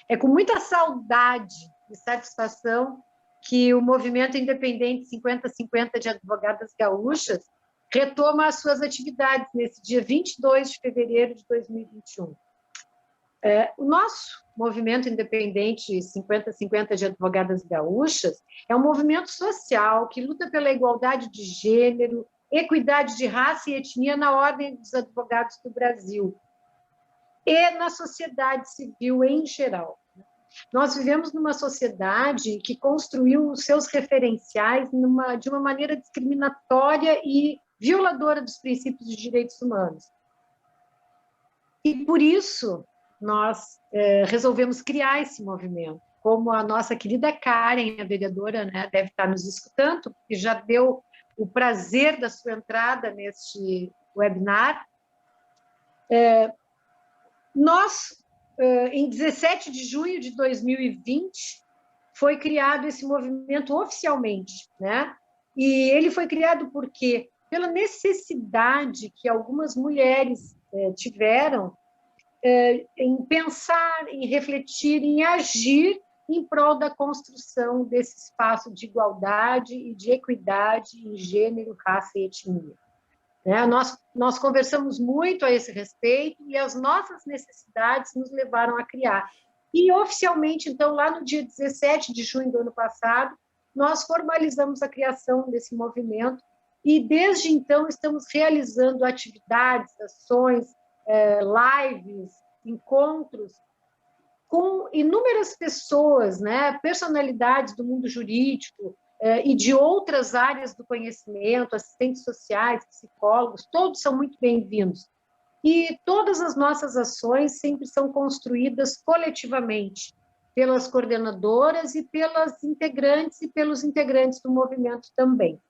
É com muita saudade e satisfação que o movimento independente 50-50 de advogadas gaúchas retoma as suas atividades nesse dia 22 de fevereiro de 2021. O nosso movimento independente 50-50 de advogadas gaúchas é um movimento social que luta pela igualdade de gênero, equidade de raça e etnia na ordem dos advogados do Brasil e na sociedade civil em geral. Nós vivemos numa sociedade que construiu os seus referenciais de uma maneira discriminatória e violadora dos princípios de direitos humanos. E, por isso, nós resolvemos criar esse movimento. Como a nossa querida Karen, a vereadora, né, deve estar nos escutando, que já deu o prazer da sua entrada neste webinar. Nós, em 17 de junho de 2020, foi criado esse movimento oficialmente, né? E ele foi criado por quê? Pela necessidade que algumas mulheres tiveram em pensar, em refletir, em agir em prol da construção desse espaço de igualdade e de equidade em gênero, raça e etnia. Nós conversamos muito a esse respeito e as nossas necessidades nos levaram a criar. E, oficialmente, então, lá no dia 17 de junho do ano passado, nós formalizamos a criação desse movimento e, desde então, estamos realizando atividades, ações, lives, encontros com inúmeras pessoas, né, personalidades do mundo jurídico e de outras áreas do conhecimento, assistentes sociais, psicólogos, todos são muito bem-vindos. E todas as nossas ações sempre são construídas coletivamente, pelas coordenadoras e pelas integrantes e pelos integrantes do movimento também.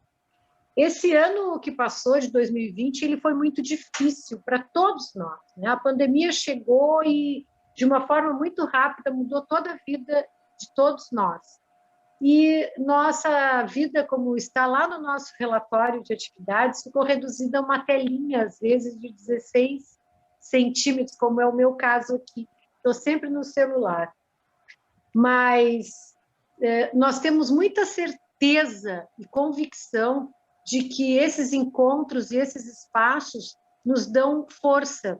Esse ano que passou, de 2020, ele foi muito difícil para todos nós, né? A pandemia chegou e, de uma forma muito rápida, mudou toda a vida de todos nós. E nossa vida, como está lá no nosso relatório de atividades, ficou reduzida a uma telinha, às vezes, de 16 centímetros, como é o meu caso aqui. Estou sempre no celular. Mas nós temos muita certeza e convicção de que esses encontros e esses espaços nos dão força,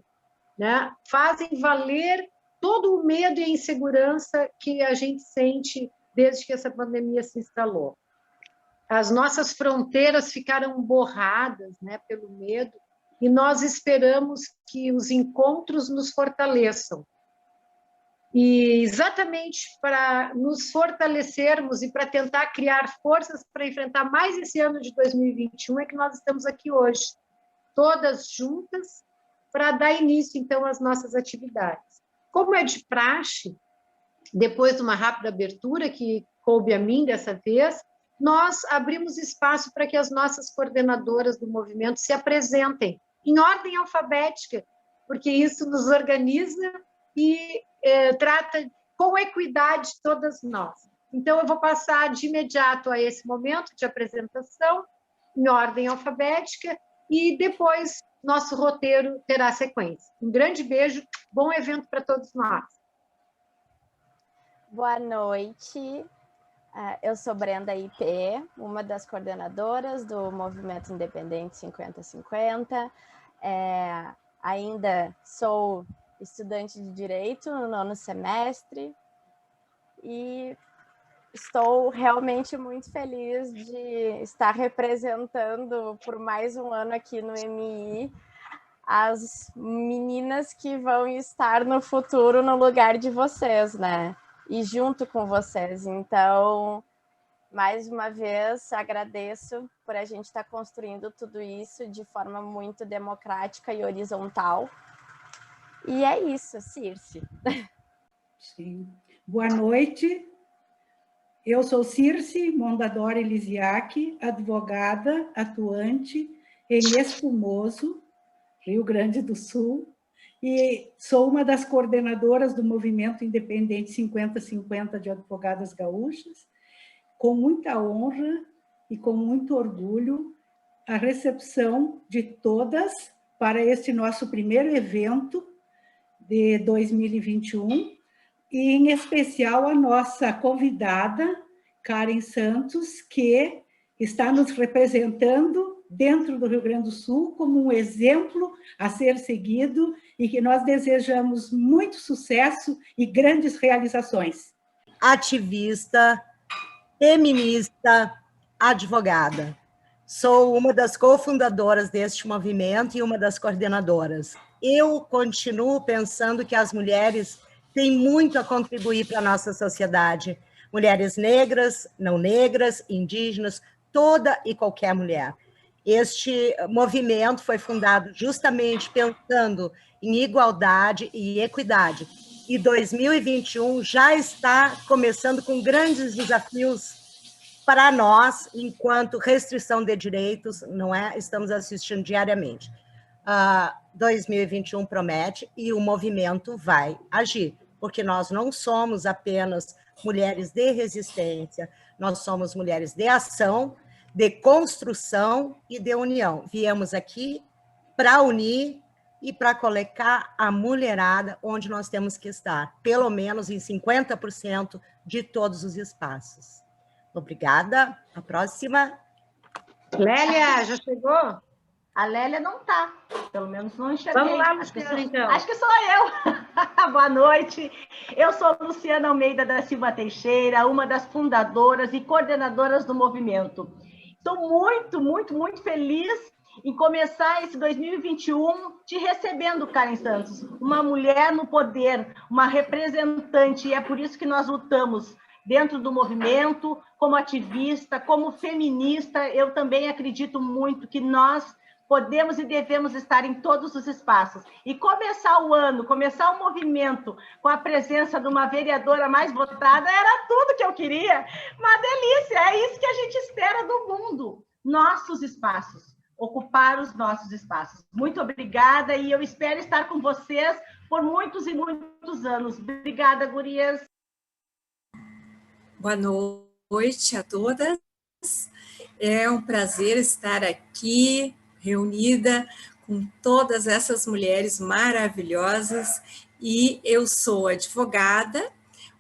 né? Fazem valer todo o medo e a insegurança que a gente sente desde que essa pandemia se instalou. As nossas fronteiras ficaram borradas, né, pelo medo, e nós esperamos que os encontros nos fortaleçam. E exatamente para nos fortalecermos e para tentar criar forças para enfrentar mais esse ano de 2021 é que nós estamos aqui hoje, todas juntas, para dar início, então, às nossas atividades. Como é de praxe, depois de uma rápida abertura, que coube a mim dessa vez, nós abrimos espaço para que as nossas coordenadoras do movimento se apresentem em ordem alfabética, porque isso nos organiza e trata com equidade todas nós. Então, eu vou passar de imediato a esse momento de apresentação, em ordem alfabética, e depois nosso roteiro terá sequência. Um grande beijo, bom evento para todos nós. Boa noite, eu sou Brenda IP, uma das coordenadoras do Movimento Independente 50-50, ainda sou estudante de Direito no 9º semestre e estou realmente muito feliz de estar representando por mais um ano aqui no MI as meninas que vão estar no futuro no lugar de vocês, né? E junto com vocês. Então, mais uma vez, agradeço por a gente estar construindo tudo isso de forma muito democrática e horizontal. E é isso, Circe. Sim. Boa noite. Eu sou Circe Mondadori Lisiak, advogada atuante em Espumoso, Rio Grande do Sul, e sou uma das coordenadoras do Movimento Independente 50-50 de Advogadas Gaúchas. Com muita honra e com muito orgulho, a recepção de todas para este nosso primeiro evento de 2021, e em especial a nossa convidada, Karen Santos, que está nos representando dentro do Rio Grande do Sul como um exemplo a ser seguido e que nós desejamos muito sucesso e grandes realizações. Ativista, feminista, advogada. Sou uma das cofundadoras deste movimento e uma das coordenadoras. Eu continuo pensando que as mulheres têm muito a contribuir para a nossa sociedade. Mulheres negras, não negras, indígenas, toda e qualquer mulher. Este movimento foi fundado justamente pensando em igualdade e equidade. E 2021 já está começando com grandes desafios para nós, enquanto restrição de direitos, não é? Estamos assistindo diariamente. 2021 promete e o movimento vai agir, porque nós não somos apenas mulheres de resistência, nós somos mulheres de ação, de construção e de união. Viemos aqui para unir e para colocar a mulherada onde nós temos que estar, pelo menos em 50% de todos os espaços. Obrigada. A próxima. Lélia, já chegou? A Lélia não está, pelo menos não enxerguei. Vamos lá, Luciana, então. Acho que sou eu. Boa noite. Eu sou Luciana Almeida da Silva Teixeira, uma das fundadoras e coordenadoras do movimento. Estou muito feliz em começar esse 2021 te recebendo, Karen Santos, uma mulher no poder, uma representante, e é por isso que nós lutamos dentro do movimento, como ativista, como feminista. Eu também acredito muito que nós podemos e devemos estar em todos os espaços. E começar o ano, começar o movimento com a presença de uma vereadora mais votada, era tudo que eu queria. Uma delícia, é isso que a gente espera do mundo. Nossos espaços, ocupar os nossos espaços. Muito obrigada e eu espero estar com vocês por muitos e muitos anos. Obrigada, gurias. Boa noite a todas. É um prazer estar aqui, reunida com todas essas mulheres maravilhosas, e eu sou advogada,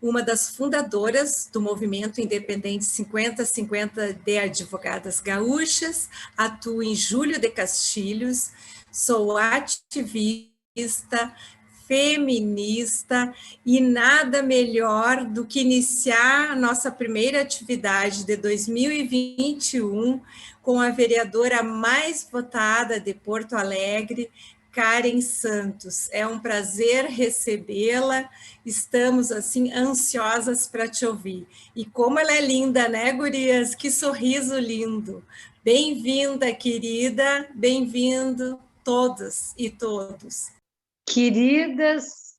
uma das fundadoras do Movimento Independente 50-50 de Advogadas Gaúchas, atuo em Júlio de Castilhos, sou ativista, feminista, e nada melhor do que iniciar a nossa primeira atividade de 2021 com a vereadora mais votada de Porto Alegre, Karen Santos. É um prazer recebê-la, estamos assim ansiosas para te ouvir. E como ela é linda, né, gurias? Que sorriso lindo! Bem-vinda, querida, bem-vindo todas e todos. Queridas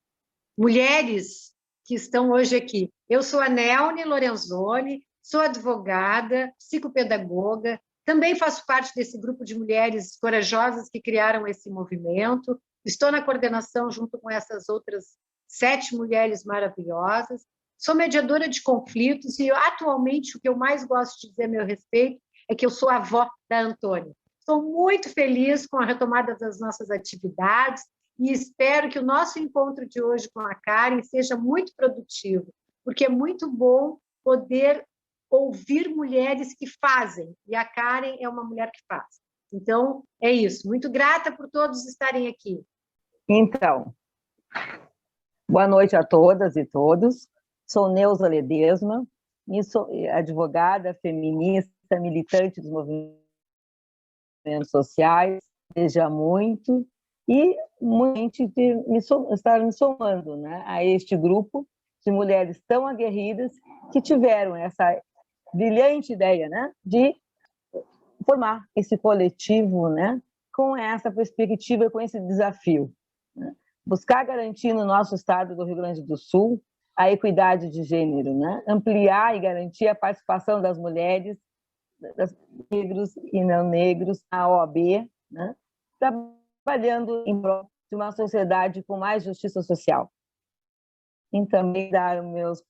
mulheres que estão hoje aqui. Eu sou a Nelne Lorenzoni, sou advogada, psicopedagoga, também faço parte desse grupo de mulheres corajosas que criaram esse movimento. Estou na coordenação junto com essas outras 7 mulheres maravilhosas. Sou mediadora de conflitos e, atualmente, o que eu mais gosto de dizer a meu respeito é que eu sou a avó da Antônia. Estou muito feliz com a retomada das nossas atividades e espero que o nosso encontro de hoje com a Karen seja muito produtivo, porque é muito bom poder ouvir mulheres que fazem, e a Karen é uma mulher que faz. Então, é isso. Muito grata por todos estarem aqui. Então, boa noite a todas e todos. Sou Neuza Ledesma, sou advogada, feminista, militante dos movimentos sociais, desejo muito, e muito estar me somando, né, a este grupo de mulheres tão aguerridas que tiveram essa brilhante ideia, né, de formar esse coletivo, né, com essa perspectiva, com esse desafio, né? Buscar garantir no nosso estado do Rio Grande do Sul a equidade de gênero, né? Ampliar e garantir a participação das mulheres, das negros e não negros na OAB, né? Trabalhando em prol de uma sociedade com mais justiça social. E também dar meus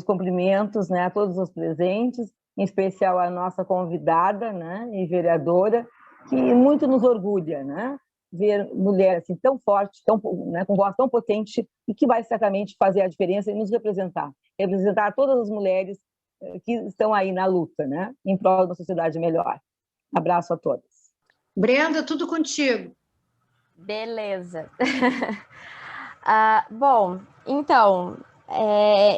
cumprimentos, né, a todos os presentes, em especial a nossa convidada, né, e vereadora, que muito nos orgulha, né, ver mulher assim tão forte, tão, né, com voz tão potente e que vai certamente fazer a diferença e nos representar todas as mulheres que estão aí na luta, né, em prol de uma sociedade melhor. Abraço a todas. Brenda, tudo contigo. Beleza. Bom, então,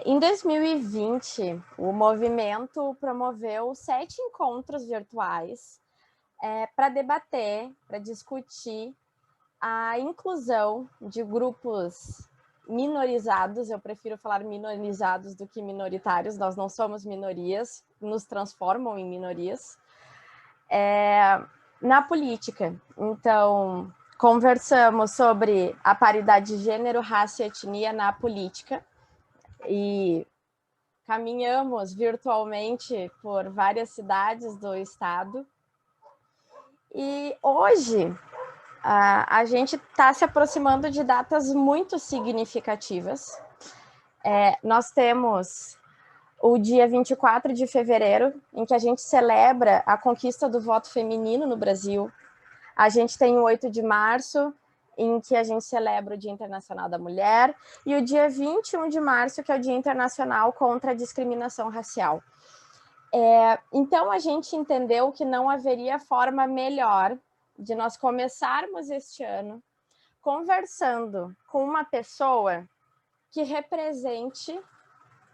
em 2020, o movimento promoveu 7 encontros virtuais para debater, para discutir a inclusão de grupos minorizados. Eu prefiro falar minorizados do que minoritários, nós não somos minorias, nos transformam em minorias, na política. Então, conversamos sobre a paridade de gênero, raça e etnia na política e caminhamos virtualmente por várias cidades do estado. E hoje a gente está se aproximando de datas muito significativas. Nós temos o dia 24 de fevereiro, em que a gente celebra a conquista do voto feminino no Brasil. A gente tem o 8 de março, em que a gente celebra o Dia Internacional da Mulher, e o dia 21 de março, que é o Dia Internacional contra a Discriminação Racial. Então, a gente entendeu que não haveria forma melhor de nós começarmos este ano conversando com uma pessoa que represente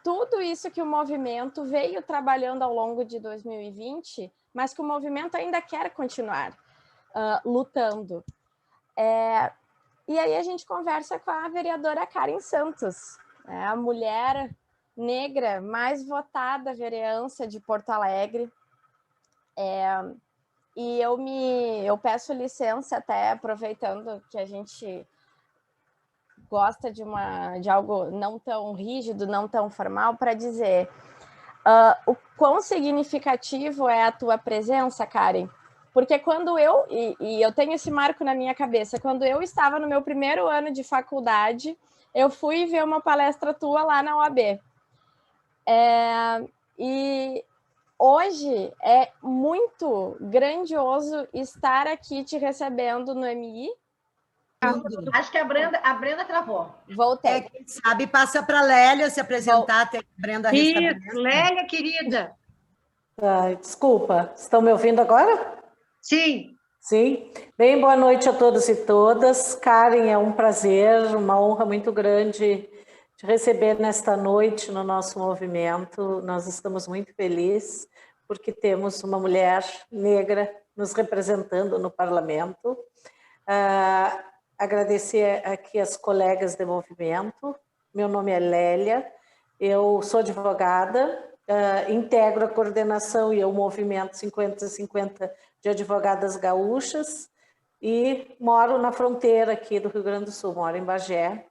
tudo isso que o movimento veio trabalhando ao longo de 2020, mas que o movimento ainda quer continuar lutando. E aí a gente conversa com a vereadora Karen Santos, a mulher negra mais votada vereança de Porto Alegre. E eu peço licença, até aproveitando que a gente gosta de algo não tão rígido, não tão formal, para dizer o quão significativo é a tua presença, Karen. Porque quando e eu tenho esse marco na minha cabeça, quando eu estava no meu primeiro ano de faculdade, eu fui ver uma palestra tua lá na UAB. E hoje é muito grandioso estar aqui te recebendo no MI. Acho que a Brenda travou. Voltei. Quem sabe passa para a Lélia se apresentar, até a Brenda Isso, Lélia, querida. Desculpa, estão me ouvindo agora? Sim. Sim. Bem, boa noite a todos e todas. Karen, é um prazer, uma honra muito grande te receber nesta noite no nosso movimento. Nós estamos muito felizes porque temos uma mulher negra nos representando no parlamento. Agradecer aqui as colegas do movimento. Meu nome é Lélia, eu sou advogada, integro a coordenação e o movimento 50-50 de advogadas gaúchas e moro na fronteira aqui do Rio Grande do Sul, moro em Bagé,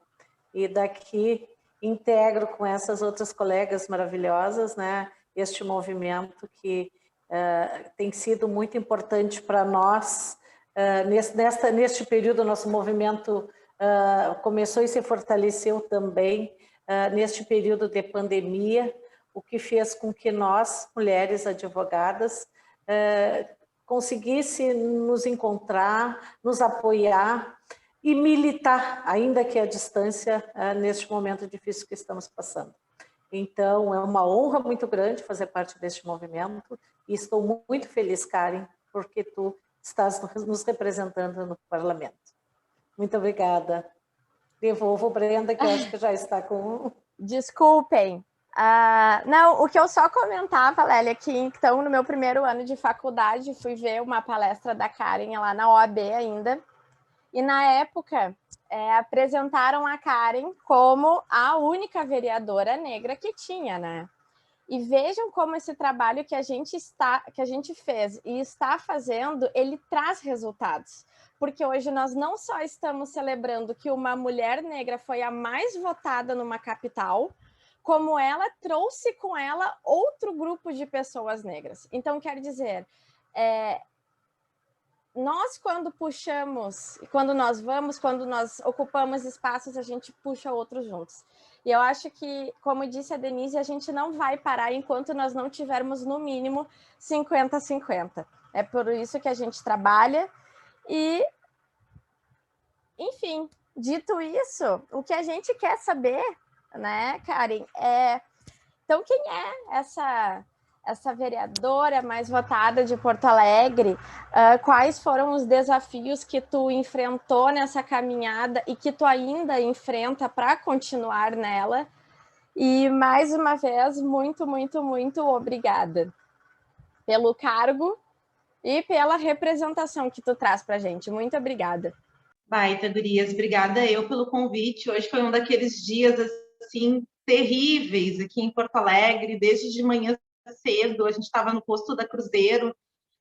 e daqui integro com essas outras colegas maravilhosas, né, este movimento que tem sido muito importante para nós. Neste período, nosso movimento começou e se fortaleceu também neste período de pandemia, o que fez com que nós, mulheres advogadas, conseguisse nos encontrar, nos apoiar e militar, ainda que à distância, neste momento difícil que estamos passando. Então, é uma honra muito grande fazer parte deste movimento e estou muito feliz, Karen, porque tu estás nos representando no parlamento. Muito obrigada. Devolvo, Brenda, que eu acho que já está com... Desculpem. Não, o que eu só comentava, Lélia, que então no meu primeiro ano de faculdade fui ver uma palestra da Karen lá na OAB ainda, e na época apresentaram a Karen como a única vereadora negra que tinha, né? E vejam como esse trabalho que a gente fez e está fazendo, ele traz resultados. Porque hoje nós não só estamos celebrando que uma mulher negra foi a mais votada numa capital, como ela trouxe com ela outro grupo de pessoas negras. Então, quer dizer, nós quando puxamos, quando nós ocupamos espaços, a gente puxa outros juntos. E eu acho que, como disse a Denise, a gente não vai parar enquanto nós não tivermos, no mínimo, 50-50. É por isso que a gente trabalha. E enfim, dito isso, o que a gente quer saber, né, Karen, então quem é essa vereadora mais votada de Porto Alegre? Quais foram os desafios que tu enfrentou nessa caminhada e que tu ainda enfrenta para continuar nela? E, mais uma vez, muito, muito, muito obrigada pelo cargo e pela representação que tu traz para a gente. Muito obrigada. Baita, gurias, obrigada eu pelo convite. Hoje foi um daqueles dias, assim, terríveis aqui em Porto Alegre, desde de manhã cedo, a gente estava no posto da Cruzeiro,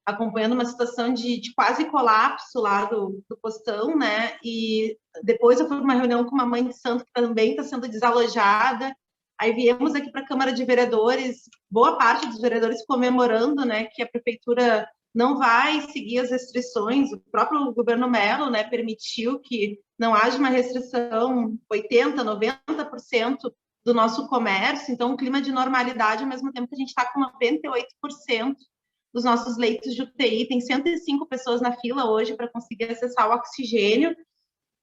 acompanhando uma situação de quase colapso lá do postão, né? E depois eu fui para uma reunião com uma mãe de santo que também está sendo desalojada. Aí viemos aqui para a Câmara de Vereadores, boa parte dos vereadores comemorando, né, que a prefeitura não vai seguir as restrições. O próprio governo Mello, né, permitiu que não haja uma restrição 80%, 90% do nosso comércio. Então, um clima de normalidade, ao mesmo tempo que a gente está com 98% dos nossos leitos de UTI. Tem 105 pessoas na fila hoje para conseguir acessar o oxigênio.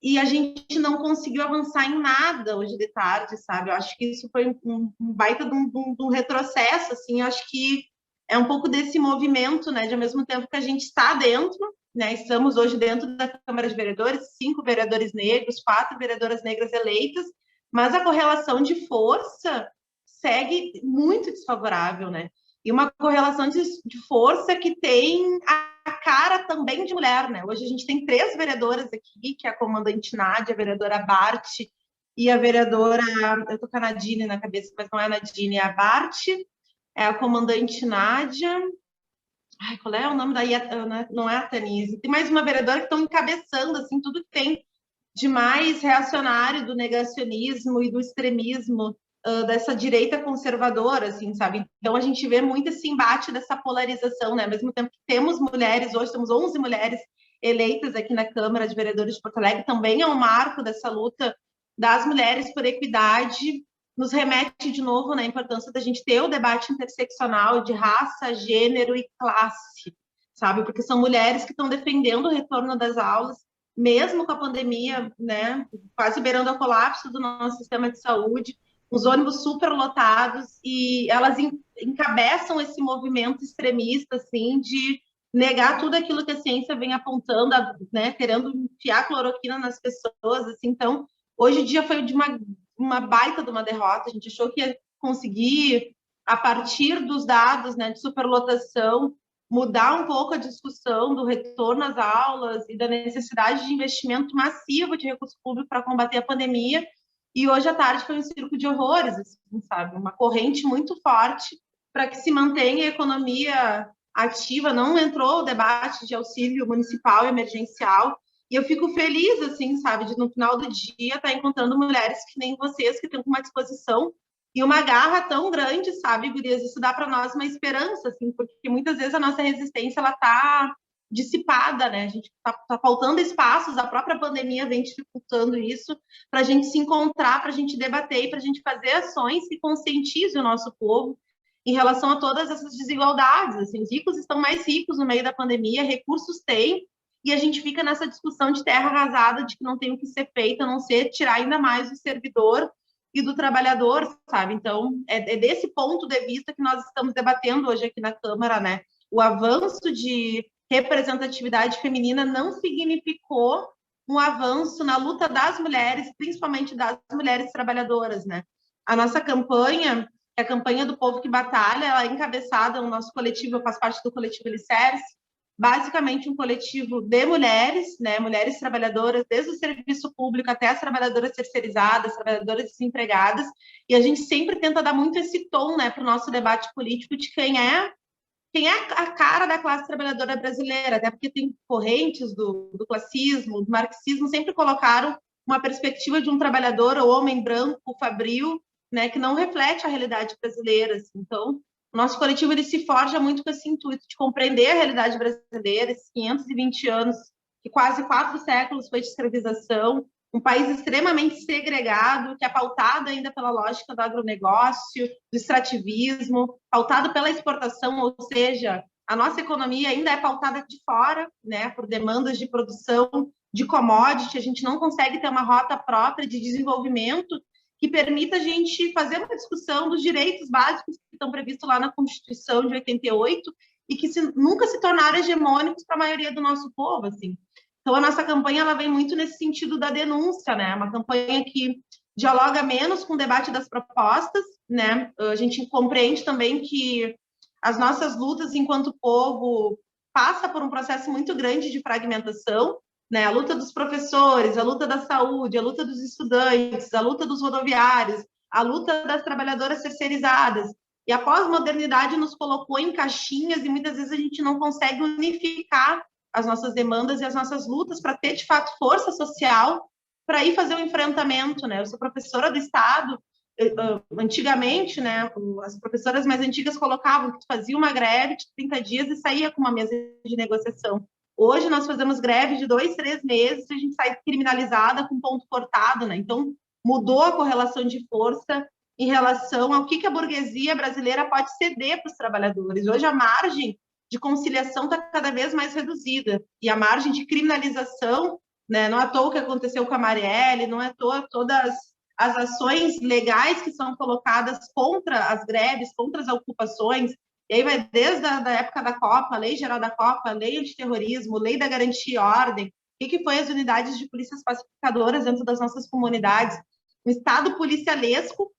E a gente não conseguiu avançar em nada hoje de tarde, sabe? Eu acho que isso foi um baita de um retrocesso, assim. Eu acho que é um pouco desse movimento, né? De ao mesmo tempo que a gente está dentro, né? Estamos hoje dentro da Câmara de Vereadores, 5 vereadores negros, 4 vereadoras negras eleitas, mas a correlação de força segue muito desfavorável, né? E uma correlação de força que tem a cara também de mulher, né? Hoje a gente tem 3 vereadoras aqui, que é a comandante Nádia, a vereadora Bart e a vereadora... Eu tô com a Nadine na cabeça, mas não é a Nadine, é a Bart, é a comandante Nádia... Ai, qual é o nome da... Não é a Tanise. Tem mais uma vereadora que estão encabeçando, assim, tudo que tem de mais reacionário do negacionismo e do extremismo dessa direita conservadora, assim, sabe? Então a gente vê muito esse embate dessa polarização, né? Ao mesmo tempo que temos mulheres, hoje temos 11 mulheres eleitas aqui na Câmara de Vereadores de Porto Alegre, também é um marco dessa luta das mulheres por equidade, nos remete de novo na importância da gente ter o debate interseccional de raça, gênero e classe, sabe? Porque são mulheres que estão defendendo o retorno das aulas, mesmo com a pandemia, né, quase beirando o colapso do nosso sistema de saúde, os ônibus superlotados, e elas encabeçam esse movimento extremista, assim, de negar tudo aquilo que a ciência vem apontando, né, querendo enfiar cloroquina nas pessoas, assim. Então, hoje o dia foi de uma baita de uma derrota. A gente achou que ia conseguir, a partir dos dados, né, de superlotação, mudar um pouco a discussão do retorno às aulas e da necessidade de investimento massivo de recurso público para combater a pandemia. E hoje à tarde foi um circo de horrores, assim, sabe? Uma corrente muito forte para que se mantenha a economia ativa. Não entrou o debate de auxílio municipal e emergencial. E eu fico feliz, assim, sabe, de no final do dia estar encontrando mulheres que nem vocês, que têm uma disposição e uma garra tão grande, sabe, gurias? Isso dá para nós uma esperança, assim, porque muitas vezes a nossa resistência, ela está dissipada, né? A gente tá faltando espaços, a própria pandemia vem dificultando isso, para a gente se encontrar, para a gente debater e para a gente fazer ações que conscientizem o nosso povo em relação a todas essas desigualdades. Assim, os ricos estão mais ricos no meio da pandemia, recursos têm, e a gente fica nessa discussão de terra arrasada, de que não tem o que ser feito, a não ser tirar ainda mais do servidor e do trabalhador, sabe? Então, é desse ponto de vista que nós estamos debatendo hoje aqui na Câmara, né? O avanço de representatividade feminina não significou um avanço na luta das mulheres, principalmente das mulheres trabalhadoras, né? A nossa campanha, é a campanha do Povo que Batalha, ela é encabeçada no nosso coletivo, eu faço parte do coletivo Alicerce, basicamente um coletivo de mulheres, né, mulheres trabalhadoras, desde o serviço público até as trabalhadoras terceirizadas, trabalhadoras desempregadas, e a gente sempre tenta dar muito esse tom, né, para o nosso debate político de quem é a cara da classe trabalhadora brasileira, até porque tem correntes do classismo, do marxismo, sempre colocaram uma perspectiva de um trabalhador, ou homem branco, fabril, né, que não reflete a realidade brasileira. Assim. Então, o nosso coletivo ele se forja muito com esse intuito de compreender a realidade brasileira, esses 520 anos, que quase 4 séculos foi de escravização, um país extremamente segregado, que é pautado ainda pela lógica do agronegócio, do extrativismo, pautado pela exportação, ou seja, a nossa economia ainda é pautada de fora, né, por demandas de produção de commodity, a gente não consegue ter uma rota própria de desenvolvimento que permita a gente fazer uma discussão dos direitos básicos que estão previstos lá na Constituição de 88 e que nunca se tornaram hegemônicos para a maioria do nosso povo, assim. Então, a nossa campanha ela vem muito nesse sentido da denúncia, né? Uma campanha que dialoga menos com o debate das propostas, né? A gente compreende também que as nossas lutas enquanto povo passa por um processo muito grande de fragmentação, né? A luta dos professores, a luta da saúde, a luta dos estudantes, a luta dos rodoviários, a luta das trabalhadoras terceirizadas. E a pós-modernidade nos colocou em caixinhas e muitas vezes a gente não consegue unificar as nossas demandas e as nossas lutas para ter, de fato, força social para ir fazer o enfrentamento, né? Eu sou professora do Estado, antigamente, né, as professoras mais antigas colocavam que fazia uma greve de 30 dias e saía com uma mesa de negociação. Hoje nós fazemos greve de 2, 3 meses e a gente sai criminalizada com ponto cortado, né? Então, mudou a correlação de força em relação ao que a burguesia brasileira pode ceder para os trabalhadores. Hoje a margem de conciliação está cada vez mais reduzida e a margem de criminalização, né, não é à toa o que aconteceu com a Marielle, não é à toa todas as ações legais que são colocadas contra as greves, contra as ocupações, e aí vai desde a época da Copa, a Lei Geral da Copa, a Lei Antiterrorismo, Lei da Garantia e Ordem, o que foi as unidades de polícias pacificadoras dentro das nossas comunidades, um Estado policialesco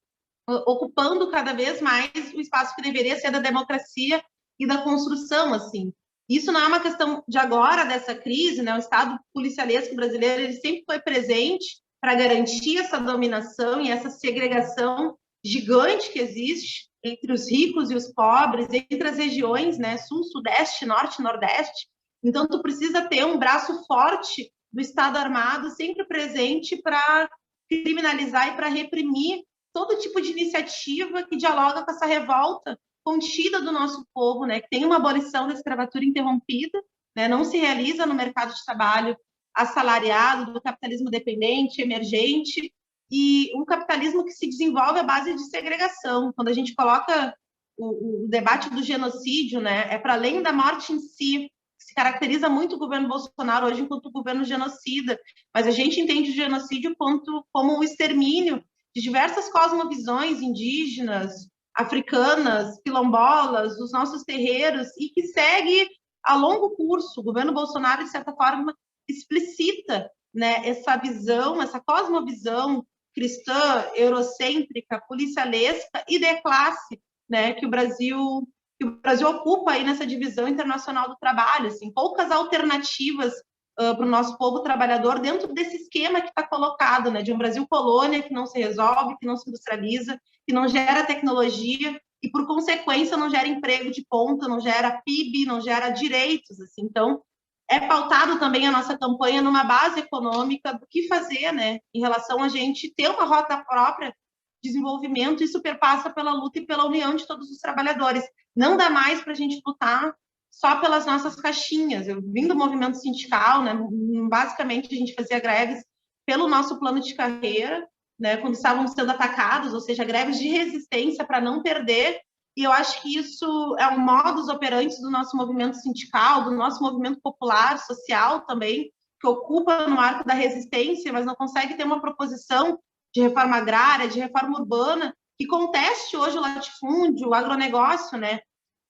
ocupando cada vez mais o espaço que deveria ser da democracia e da construção, assim. Isso não é uma questão de agora, dessa crise, né? O Estado policialesco brasileiro, ele sempre foi presente para garantir essa dominação e essa segregação gigante que existe entre os ricos e os pobres, entre as regiões, né? Sul, Sudeste, Norte, Nordeste. Então, tu precisa ter um braço forte do Estado Armado sempre presente para criminalizar e para reprimir todo tipo de iniciativa que dialoga com essa revolta contida do nosso povo, né? Que tem uma abolição da escravatura interrompida, né? Não se realiza no mercado de trabalho assalariado, do capitalismo dependente, emergente, e um capitalismo que se desenvolve à base de segregação. Quando a gente coloca o debate do genocídio, né? É para além da morte em si, que se caracteriza muito o governo Bolsonaro hoje enquanto governo genocida, mas a gente entende o genocídio como o extermínio de diversas cosmovisões indígenas, africanas, quilombolas, dos nossos terreiros, e que segue a longo curso. O governo Bolsonaro, de certa forma, explicita, né, essa visão, essa cosmovisão cristã, eurocêntrica, policialesca e de classe, né, que o Brasil ocupa aí nessa divisão internacional do trabalho. Assim, poucas alternativas para o nosso povo trabalhador dentro desse esquema que está colocado, né, de um Brasil colônia que não se resolve, que não se industrializa, que não gera tecnologia e, por consequência, não gera emprego de ponta, não gera PIB, não gera direitos. Assim. Então, é pautado também a nossa campanha numa base econômica do que fazer, né, em relação a gente ter uma rota própria de desenvolvimento. Isso perpassa pela luta e pela união de todos os trabalhadores. Não dá mais para a gente lutar só pelas nossas caixinhas. Eu vim do movimento sindical, né? Basicamente a gente fazia greves pelo nosso plano de carreira, né? Quando estávamos sendo atacados, ou seja, greves de resistência para não perder. E eu acho que isso é um modus operandi do nosso movimento sindical, do nosso movimento popular, social também, que ocupa no arco da resistência, mas não consegue ter uma proposição de reforma agrária, de reforma urbana, que conteste hoje o latifúndio, o agronegócio, né?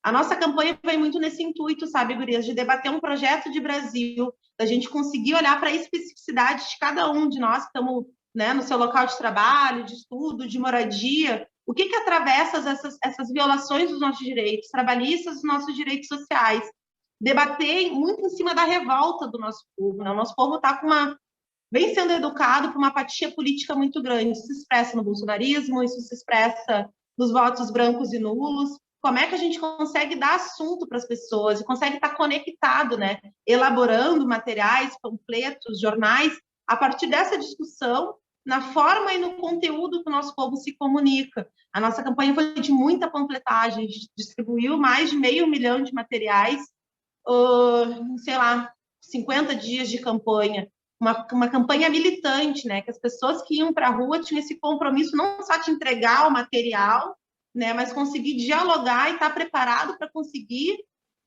A nossa campanha vem muito nesse intuito, sabe, gurias, de debater um projeto de Brasil, da gente conseguir olhar para a especificidade de cada um de nós que estamos, né, no seu local de trabalho, de estudo, de moradia, o que atravessa essas violações dos nossos direitos trabalhistas, dos nossos direitos sociais. Debater muito em cima da revolta do nosso povo, né? O nosso povo vem sendo educado por uma apatia política muito grande. Isso se expressa no bolsonarismo, isso se expressa nos votos brancos e nulos. Como é que a gente consegue dar assunto para as pessoas e consegue estar conectado, né? Elaborando materiais, panfletos, jornais, a partir dessa discussão, na forma e no conteúdo que o nosso povo se comunica. A nossa campanha foi de muita panfletagem, a gente distribuiu mais de 500 mil de materiais, sei lá, 50 dias de campanha. Uma campanha militante, né? Que as pessoas que iam para a rua tinham esse compromisso não só de entregar o material, né, mas conseguir dialogar e estar preparado para conseguir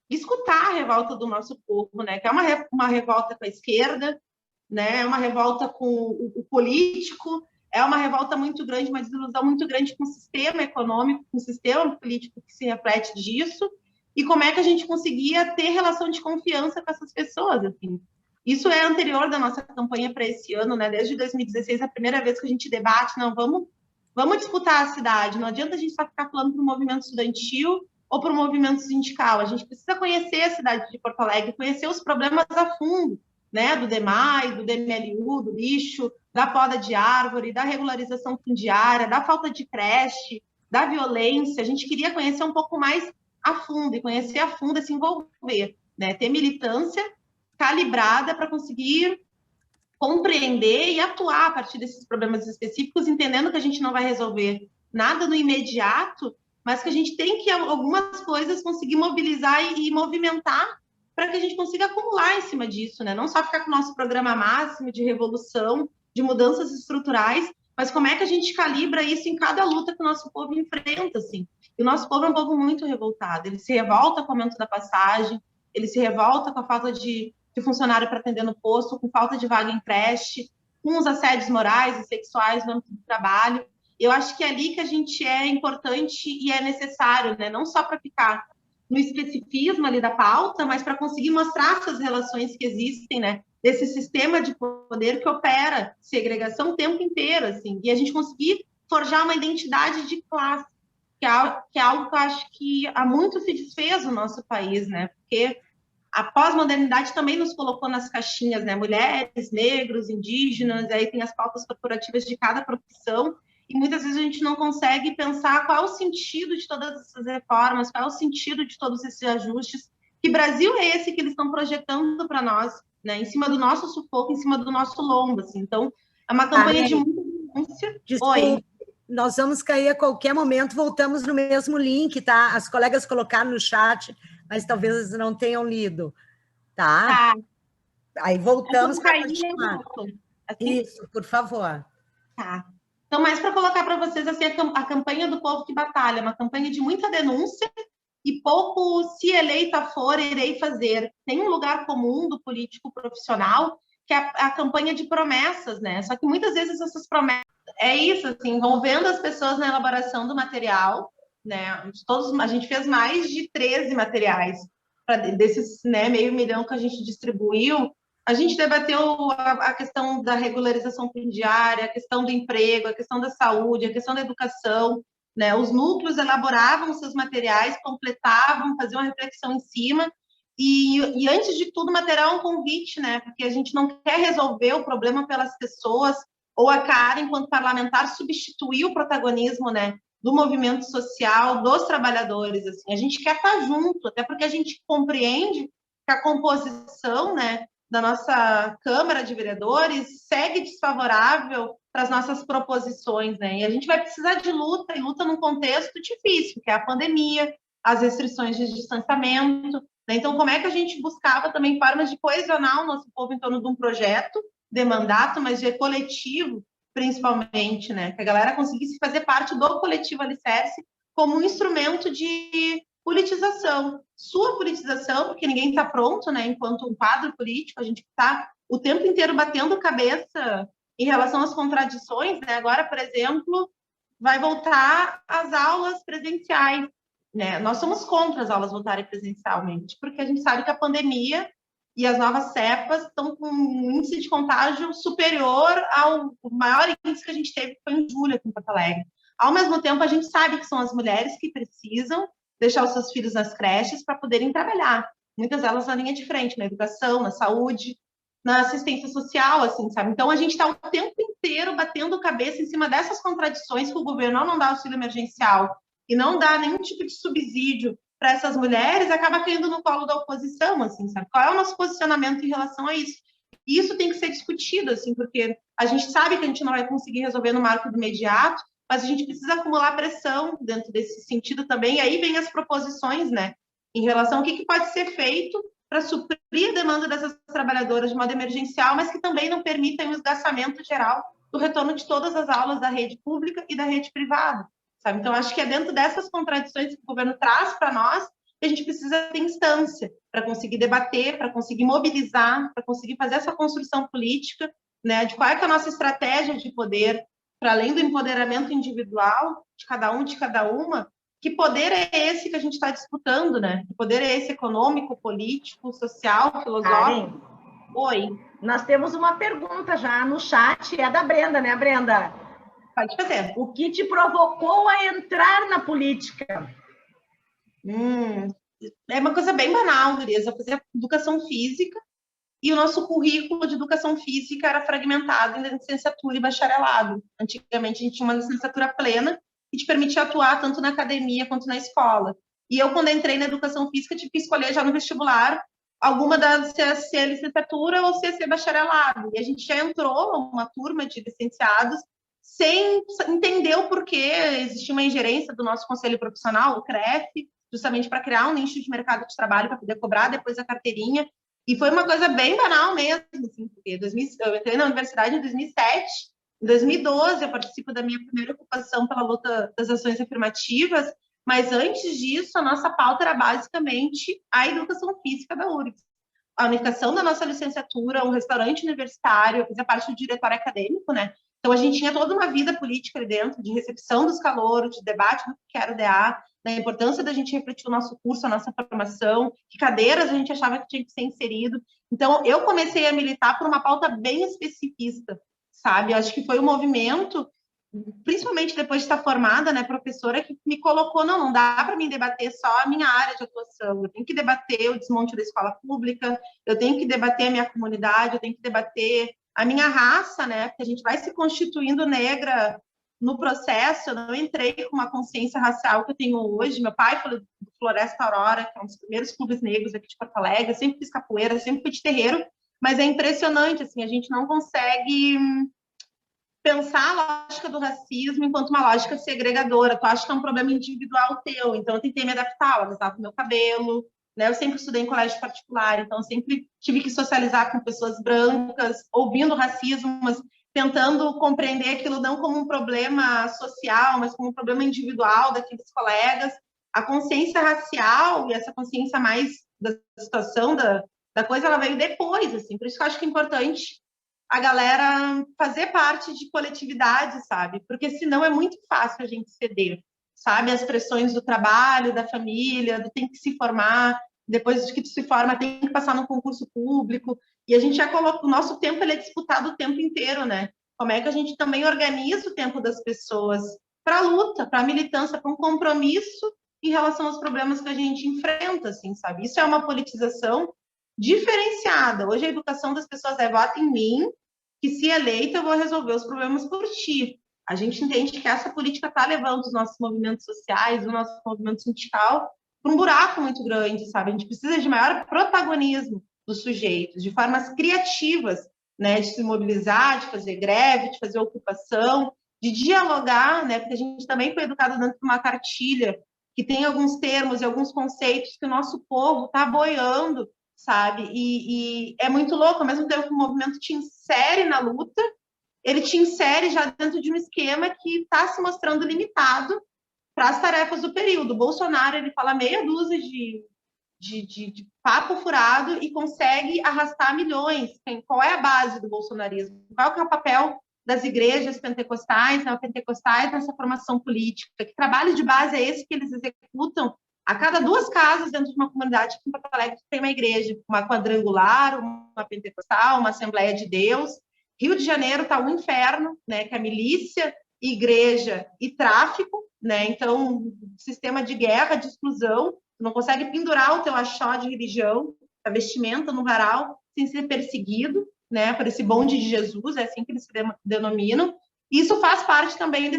escutar a revolta do nosso povo, né, que é uma revolta com a esquerda, né? É uma revolta com o político, é uma revolta muito grande, uma desilusão muito grande com o sistema econômico, com o sistema político que se reflete disso, e como é que a gente conseguia ter relação de confiança com essas pessoas, assim. Isso é anterior da nossa campanha para esse ano, né? Desde 2016, a primeira vez que a gente debate, não, vamos disputar a cidade, não adianta a gente só ficar falando para o movimento estudantil ou para o movimento sindical, a gente precisa conhecer a cidade de Porto Alegre, conhecer os problemas a fundo, né? Do DEMAI, do DMLU, do lixo, da poda de árvore, da regularização fundiária, da falta de creche, da violência. A gente queria conhecer um pouco mais a fundo, e conhecer a fundo e se envolver, né? Ter militância calibrada para conseguir compreender e atuar a partir desses problemas específicos, entendendo que a gente não vai resolver nada no imediato, mas que a gente tem que, algumas coisas, conseguir mobilizar e movimentar para que a gente consiga acumular em cima disso, né? Não só ficar com o nosso programa máximo de revolução, de mudanças estruturais, mas como é que a gente calibra isso em cada luta que o nosso povo enfrenta, assim. E o nosso povo é um povo muito revoltado, ele se revolta com o aumento da passagem, ele se revolta com a falta de funcionário para atender no posto, com falta de vaga em creche, com os assédios morais e sexuais no âmbito do trabalho. Eu acho que é ali que a gente é importante e é necessário, né? Não só para ficar no especificismo ali da pauta, mas para conseguir mostrar essas relações que existem, né? Desse sistema de poder que opera segregação o tempo inteiro, assim, e a gente conseguir forjar uma identidade de classe, que é algo que eu acho que há muito se desfez no nosso país, né? Porque a pós-modernidade também nos colocou nas caixinhas, né? Mulheres, negros, indígenas, aí tem as pautas corporativas de cada profissão, e muitas vezes a gente não consegue pensar qual é o sentido de todas essas reformas, qual é o sentido de todos esses ajustes, que Brasil é esse que eles estão projetando para nós, né? Em cima do nosso sufoco, em cima do nosso lombo, assim. Então, é uma campanha de muita denúncia. Desculpa. Oi. Nós vamos cair a qualquer momento, voltamos no mesmo link, tá? As colegas colocaram no chat, mas talvez não tenham lido, tá? Aí voltamos para continuar. Assim? Isso, por favor. Tá. Então, mais para colocar para vocês, assim, a campanha do Povo que Batalha, uma campanha de muita denúncia e pouco, se eleita for, irei fazer. Tem um lugar comum do político profissional, que é a campanha de promessas, né? Só que muitas vezes essas promessas, é isso, assim, envolvendo as pessoas na elaboração do material, né? A gente fez mais de 13 materiais, desses, né, 500 mil que a gente distribuiu. A gente debateu a questão da regularização fundiária, a questão do emprego, a questão da saúde, a questão da educação, né? Os núcleos elaboravam seus materiais, completavam, faziam uma reflexão em cima, e antes de tudo, o material é um convite, né? Porque a gente não quer resolver o problema pelas pessoas, ou a cara, enquanto parlamentar, substituir o protagonismo, né, do movimento social, dos trabalhadores, assim. A gente quer estar junto, até porque a gente compreende que a composição, né, da nossa Câmara de Vereadores segue desfavorável para as nossas proposições, né? E a gente vai precisar de luta, e luta num contexto difícil, que é a pandemia, as restrições de distanciamento, né? Então, como é que a gente buscava também formas de coesionar o nosso povo em torno de um projeto de mandato, mas de coletivo, principalmente, né? Que a galera conseguisse fazer parte do coletivo Alicerce como um instrumento de politização, sua politização, porque ninguém está pronto, né? Enquanto um quadro político, a gente está o tempo inteiro batendo cabeça em relação às contradições, né? Agora, por exemplo, vai voltar às aulas presenciais, né? Nós somos contra as aulas voltarem presencialmente, porque a gente sabe que a pandemia e as novas cepas estão com um índice de contágio superior ao maior índice que a gente teve, que foi em julho aqui em Porto Alegre. Ao mesmo tempo, a gente sabe que são as mulheres que precisam deixar os seus filhos nas creches para poderem trabalhar. Muitas delas na linha de frente, na educação, na saúde, na assistência social, assim, sabe? Então, a gente está o tempo inteiro batendo cabeça em cima dessas contradições que o governo não dá auxílio emergencial e não dá nenhum tipo de subsídio para essas mulheres, acaba caindo no colo da oposição, assim, sabe? Qual é o nosso posicionamento em relação a isso? E isso tem que ser discutido, assim, porque a gente sabe que a gente não vai conseguir resolver no marco do imediato, mas a gente precisa acumular pressão dentro desse sentido também, e aí vem as proposições, né, em relação ao que pode ser feito para suprir a demanda dessas trabalhadoras de modo emergencial, mas que também não permitam o esgarçamento geral do retorno de todas as aulas da rede pública e da rede privada, sabe? Então, acho que é dentro dessas contradições que o governo traz para nós que a gente precisa ter instância para conseguir debater, para conseguir mobilizar, para conseguir fazer essa construção política, né, de qual é, que é a nossa estratégia de poder, para além do empoderamento individual de cada um, de cada uma, que poder é esse que a gente está disputando, né? Que poder é esse econômico, político, social, filosófico? Karen, Oi. Nós temos uma pergunta já no chat, é da Brenda, né, Brenda? Pode fazer. O que te provocou a entrar na política? É uma coisa bem banal, Gurias. Eu fazia educação física e o nosso currículo de educação física era fragmentado em licenciatura e bacharelado. Antigamente, a gente tinha uma licenciatura plena que te permitia atuar tanto na academia quanto na escola. E eu, quando entrei na educação física, tive que escolher já no vestibular alguma das se é licenciatura ou se é bacharelado. E a gente já entrou uma turma de licenciados sem entender o porquê. Existia uma ingerência do nosso conselho profissional, o CREF, justamente para criar um nicho de mercado de trabalho para poder cobrar depois a carteirinha. E foi uma coisa bem banal mesmo, assim, porque eu entrei na universidade em 2007, em 2012 eu participo da minha primeira ocupação pela luta das ações afirmativas, mas antes disso a nossa pauta era basicamente a educação física da URGS. A unificação da nossa licenciatura, um restaurante universitário, eu fazia parte do diretório acadêmico, né? Então a gente tinha toda uma vida política ali dentro, de recepção dos calouros, de debate do que era o DA, da importância da gente refletir o nosso curso, a nossa formação, que cadeiras a gente achava que tinha que ser inserido. Então, eu comecei a militar por uma pauta bem especificista, sabe? Eu acho que foi um movimento, principalmente depois de estar formada, né, professora, que me colocou, não dá para mim debater só a minha área de atuação, eu tenho que debater o desmonte da escola pública, eu tenho que debater a minha comunidade, eu tenho que debater a minha raça, né, porque a gente vai se constituindo negra no processo. Eu não entrei com uma consciência racial que eu tenho hoje. Meu pai foi do Floresta Aurora, que é um dos primeiros clubes negros aqui de Porto Alegre. Eu sempre fiz capoeira, sempre fui de terreiro, mas é impressionante, assim, a gente não consegue pensar a lógica do racismo enquanto uma lógica segregadora. Tu acha que é um problema individual teu, então eu tentei me adaptar, eu alisava o meu cabelo, né? Eu sempre estudei em colégio particular, então eu sempre tive que socializar com pessoas brancas, ouvindo racismo, mas tentando compreender aquilo não como um problema social, mas como um problema individual daqueles colegas. A consciência racial e essa consciência mais da situação da coisa, ela veio depois, assim. Por isso que eu acho que é importante a galera fazer parte de coletividade, sabe? Porque senão é muito fácil a gente ceder, sabe? As pressões do trabalho, da família, do tem que se formar, depois de que tu se forma tem que passar no concurso público, e a gente já coloca, o nosso tempo ele é disputado o tempo inteiro, né? Como é que a gente também organiza o tempo das pessoas para a luta, para a militância, para um compromisso em relação aos problemas que a gente enfrenta, assim, sabe? Isso é uma politização diferenciada. Hoje a educação das pessoas é vota em mim, que se eleita eu vou resolver os problemas por ti. A gente entende que essa política está levando os nossos movimentos sociais, o nosso movimento sindical, para um buraco muito grande, sabe? A gente precisa de maior protagonismo dos sujeitos, de formas criativas, né? De se mobilizar, de fazer greve, de fazer ocupação, de dialogar, né? Porque a gente também foi educado dentro de uma cartilha que tem alguns termos e alguns conceitos que o nosso povo está boiando, sabe? E é muito louco, ao mesmo tempo que o movimento te insere na luta, ele te insere já dentro de um esquema que está se mostrando limitado para as tarefas do período. O Bolsonaro, ele fala meia dúzia de papo furado e consegue arrastar milhões. Qual é a base do bolsonarismo? Qual é o papel das igrejas pentecostais, neopentecostais nessa formação política? Que trabalho de base é esse que eles executam a cada 2 casas dentro de uma comunidade que em Porto Alegre tem uma igreja, uma quadrangular, uma pentecostal, uma Assembleia de Deus. Rio de Janeiro está um inferno, né, que é milícia, igreja e tráfico, né? Então, sistema de guerra, de exclusão, tu não consegue pendurar o teu axó de religião, a vestimenta no varal, sem ser perseguido, né, por esse bonde de Jesus, é assim que eles se denominam. Isso faz parte também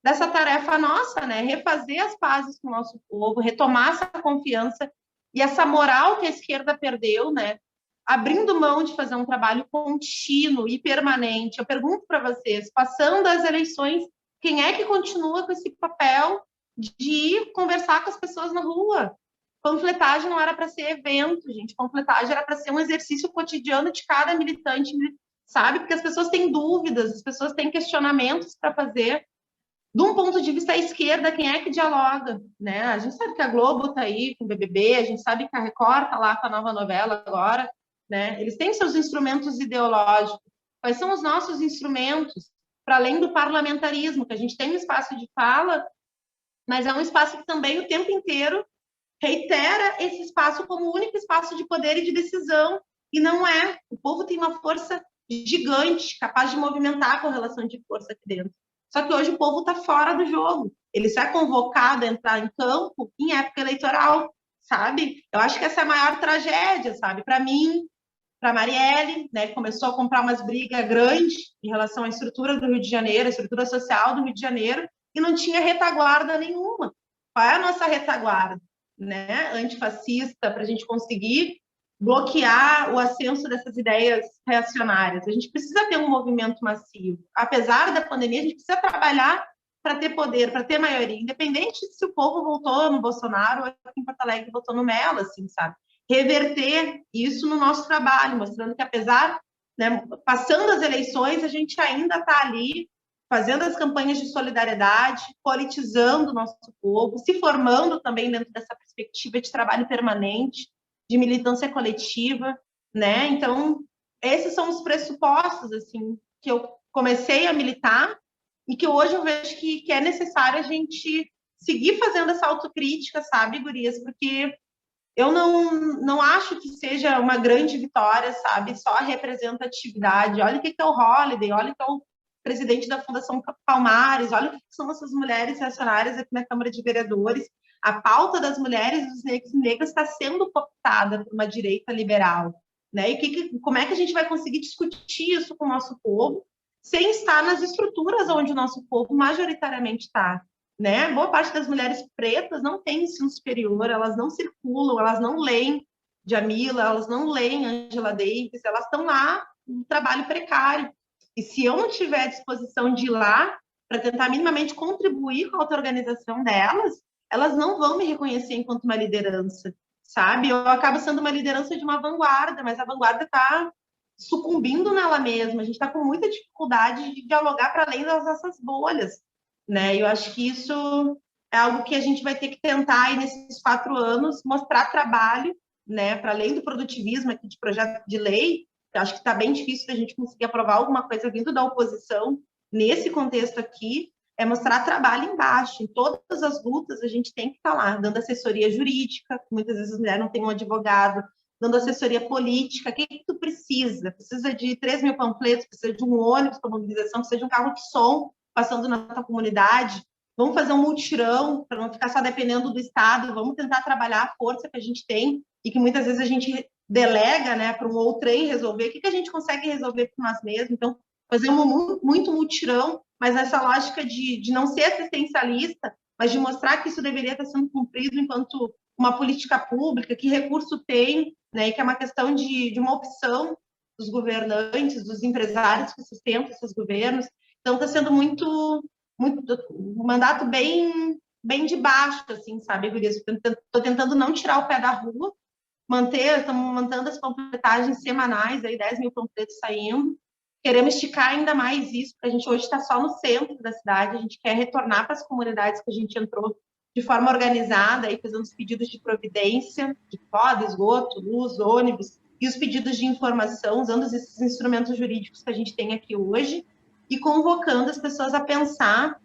dessa tarefa nossa, né? Refazer as pazes com o nosso povo, retomar essa confiança e essa moral que a esquerda perdeu, né? Abrindo mão de fazer um trabalho contínuo e permanente. Eu pergunto para vocês, passando as eleições, quem é que continua com esse papel de ir conversar com as pessoas na rua? Panfletagem não era para ser evento, gente. Panfletagem era para ser um exercício cotidiano de cada militante, sabe? Porque as pessoas têm dúvidas, as pessoas têm questionamentos para fazer. De um ponto de vista à esquerda, quem é que dialoga, né? A gente sabe que a Globo está aí com o BBB, a gente sabe que a Record está lá com a nova novela agora, né? Eles têm seus instrumentos ideológicos. Quais são os nossos instrumentos, para além do parlamentarismo, que a gente tem um espaço de fala, mas é um espaço que também o tempo inteiro reitera esse espaço como o único espaço de poder e de decisão, e não é. O povo tem uma força gigante, capaz de movimentar a correlação de força aqui dentro. Só que hoje o povo está fora do jogo. Ele só é convocado a entrar em campo em época eleitoral, sabe? Eu acho que essa é a maior tragédia, sabe? Para mim, para a Marielle, né, que começou a comprar umas brigas grandes em relação à estrutura do Rio de Janeiro, a estrutura social do Rio de Janeiro, e não tinha retaguarda nenhuma. Qual é a nossa retaguarda, né, antifascista, para a gente conseguir bloquear o ascenso dessas ideias reacionárias? A gente precisa ter um movimento massivo. Apesar da pandemia, a gente precisa trabalhar para ter poder, para ter maioria, independente se o povo votou no Bolsonaro ou aqui em Porto Alegre votou no Mello, assim, sabe? Reverter isso no nosso trabalho, mostrando que apesar, né, passando as eleições, a gente ainda está ali fazendo as campanhas de solidariedade, politizando o nosso povo, se formando também dentro dessa perspectiva de trabalho permanente, de militância coletiva, né? Então, esses são os pressupostos, assim, que eu comecei a militar e que hoje eu vejo que é necessário a gente seguir fazendo essa autocrítica, sabe, gurias? Porque eu não acho que seja uma grande vitória, sabe? Só a representatividade. Olha o que é o Holliday, olha o que é o presidente da Fundação Palmares, olha o que são essas mulheres reacionárias aqui na Câmara de Vereadores. A pauta das mulheres e dos negros e negras está sendo cooptada por uma direita liberal, né? E como é que a gente vai conseguir discutir isso com o nosso povo sem estar nas estruturas onde o nosso povo majoritariamente está, né? Boa parte das mulheres pretas não tem ensino superior, elas não circulam, elas não leem Djamila, elas não leem Angela Davis, elas estão lá no trabalho precário. E se eu não tiver disposição de ir lá para tentar minimamente contribuir com a auto-organização delas, elas não vão me reconhecer enquanto uma liderança, sabe? Eu acabo sendo uma liderança de uma vanguarda, mas a vanguarda está sucumbindo nela mesma. A gente está com muita dificuldade de dialogar para além das nossas bolhas, né? Eu acho que isso é algo que a gente vai ter que tentar aí nesses 4 anos, mostrar trabalho, né? Para além do produtivismo aqui de projeto de lei, eu acho que está bem difícil da gente conseguir aprovar alguma coisa vindo da oposição nesse contexto aqui, é mostrar trabalho embaixo. Em todas as lutas, a gente tem que estar lá, dando assessoria jurídica, muitas vezes as mulheres não têm um advogado, dando assessoria política. O que tu precisa? Precisa de 3 mil panfletos, precisa de um ônibus para mobilização, precisa de um carro de som passando na tua comunidade. Vamos fazer um mutirão para não ficar só dependendo do Estado, vamos tentar trabalhar a força que a gente tem e que muitas vezes a gente delega, né, para um outrem resolver. O que a gente consegue resolver por nós mesmos? Então, fazer muito mutirão, mas essa lógica de não ser assistencialista, mas de mostrar que isso deveria estar sendo cumprido enquanto uma política pública, que recurso tem, né, e que é uma questão de uma opção dos governantes, dos empresários que sustentam esses governos. Então, está sendo um mandato bem de baixo, assim, sabe, Gurias? Estou tentando não tirar o pé da rua, estamos mantendo as panfletagens semanais, aí 10 mil panfletos saindo. Queremos esticar ainda mais isso, porque a gente hoje está só no centro da cidade, a gente quer retornar para as comunidades que a gente entrou de forma organizada, aí fazendo os pedidos de providência, de poda, esgoto, luz, ônibus, e os pedidos de informação, usando esses instrumentos jurídicos que a gente tem aqui hoje, e convocando as pessoas a pensar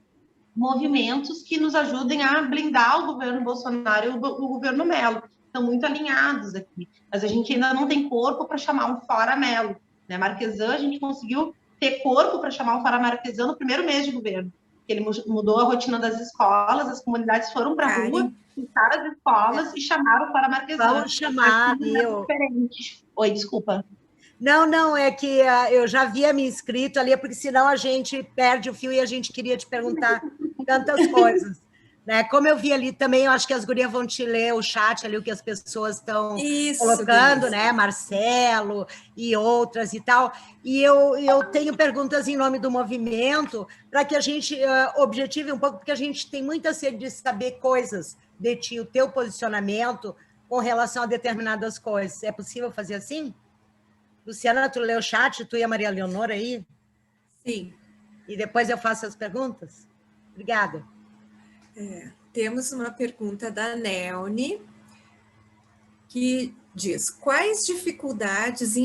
movimentos que nos ajudem a blindar o governo Bolsonaro e o governo Mello. Estão muito alinhados aqui, mas a gente ainda não tem corpo para chamar um fora Mello, né? Marquesan, a gente conseguiu ter corpo para chamar um fora Marquesan no primeiro mês de governo. Ele mudou a rotina das escolas, as comunidades foram para a rua, pintaram as escolas e chamaram o fora Marquesan. Vamos chamar, diferente. Oi, desculpa. Não, é que eu já havia me inscrito ali, porque senão a gente perde o fio e a gente queria te perguntar tantas coisas. Né? Como eu vi ali também, eu acho que as gurias vão te ler o chat ali, o que as pessoas estão colocando, né? Marcelo e outras e tal. E eu tenho perguntas em nome do movimento, para que a gente objetive um pouco, porque a gente tem muita sede de saber coisas de ti, o teu posicionamento com relação a determinadas coisas. É possível fazer assim? Luciana, tu lê o chat, tu e a Maria Leonor aí? Sim. E depois eu faço as perguntas? Obrigada. Temos uma pergunta da Neone, que diz: quais dificuldades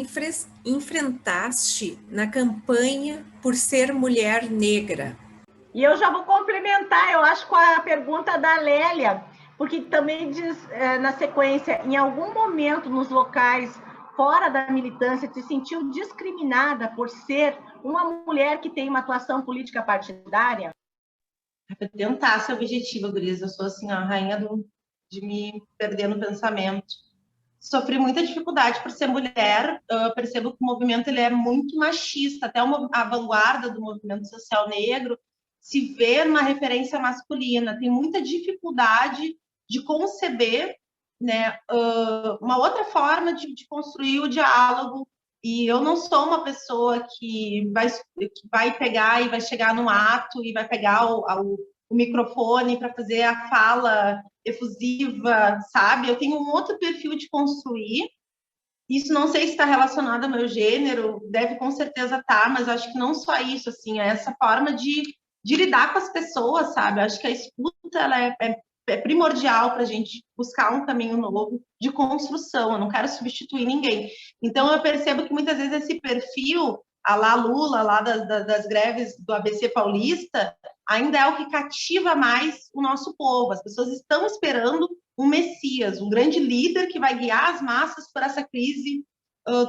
enfrentaste na campanha por ser mulher negra? E eu já vou complementar, eu acho, com a pergunta da Lélia, porque também diz na sequência, em algum momento nos locais fora da militância, te sentiu discriminada por ser uma mulher que tem uma atuação política partidária? Para tentar ser objetiva, Gurias, eu sou assim, a rainha de me perder no pensamento. Sofri muita dificuldade por ser mulher, eu percebo que o movimento ele é muito machista, até a vanguarda do movimento social negro se vê numa referência masculina, tem muita dificuldade de conceber, né, uma outra forma de construir o diálogo, e eu não sou uma pessoa que vai pegar e vai chegar num ato e vai pegar o microfone para fazer a fala efusiva, sabe? Eu tenho um outro perfil de construir. Isso não sei se está relacionado ao meu gênero, deve com certeza estar, mas eu acho que não só isso, assim, é essa forma de lidar com as pessoas, sabe? Eu acho que a escuta ela é primordial para a gente buscar um caminho novo de construção. Eu não quero substituir ninguém. Então, eu percebo que muitas vezes esse perfil, a lá Lula, lá das greves do ABC Paulista, ainda é o que cativa mais o nosso povo. As pessoas estão esperando um Messias, um grande líder que vai guiar as massas por essa crise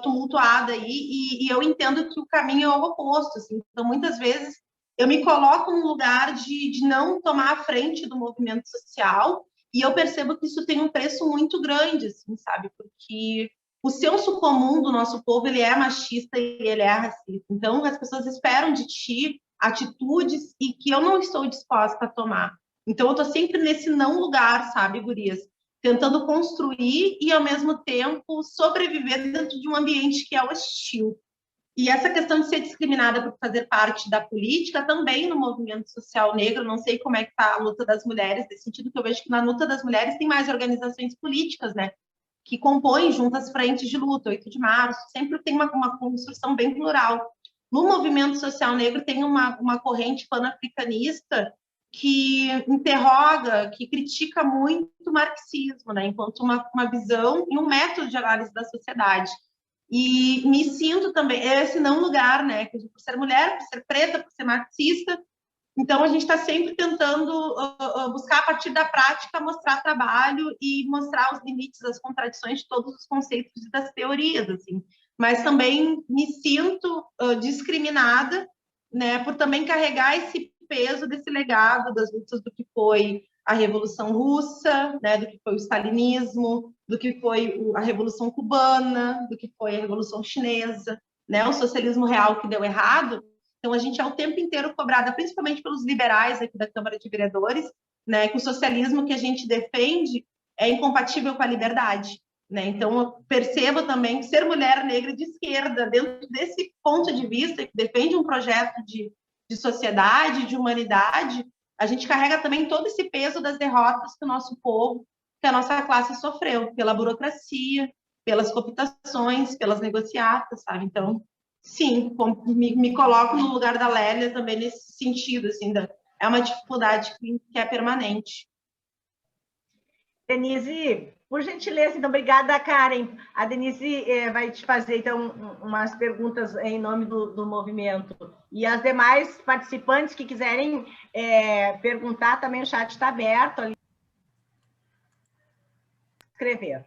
tumultuada aí, e eu entendo que o caminho é o oposto, assim. Então, muitas vezes, eu me coloco num lugar de não tomar a frente do movimento social, e eu percebo que isso tem um preço muito grande, assim, sabe? Porque o senso comum do nosso povo, ele é machista e ele é racista. Então, as pessoas esperam de ti atitudes e que eu não estou disposta a tomar. Então, eu estou sempre nesse não lugar, sabe, gurias? Tentando construir e, ao mesmo tempo, sobreviver dentro de um ambiente que é hostil. E essa questão de ser discriminada por fazer parte da política, também no movimento social negro, não sei como é que está a luta das mulheres, nesse sentido que eu vejo que na luta das mulheres tem mais organizações políticas, né? Que compõem junto as frentes de luta, 8 de março, sempre tem uma construção bem plural. No movimento social negro tem uma corrente pan-africanista que interroga, que critica muito o marxismo, né, enquanto uma visão e um método de análise da sociedade. E me sinto também, esse não lugar, né, por ser mulher, por ser preta, por ser marxista, então a gente está sempre tentando buscar a partir da prática mostrar trabalho e mostrar os limites, as contradições de todos os conceitos e das teorias, assim. Mas também me sinto discriminada, né, por também carregar esse peso desse legado das lutas do que foi a Revolução Russa, né, do que foi o stalinismo, do que foi a Revolução Cubana, do que foi a Revolução Chinesa, né, o socialismo real que deu errado. Então, a gente é o tempo inteiro cobrada, principalmente pelos liberais aqui da Câmara de Vereadores, né, que o socialismo que a gente defende é incompatível com a liberdade. Né? Então, eu percebo também que ser mulher negra de esquerda, dentro desse ponto de vista, que defende um projeto de sociedade, de humanidade, a gente carrega também todo esse peso das derrotas que o nosso povo, que a nossa classe sofreu, pela burocracia, pelas cooptações, pelas negociatas, sabe? Então, sim, me coloco no lugar da Lélia também nesse sentido, assim, é uma dificuldade que é permanente. Denise, por gentileza, então, obrigada, Karen. A Denise vai te fazer, então, umas perguntas em nome do movimento. E as demais participantes que quiserem perguntar, também o chat está aberto ali. Escrever.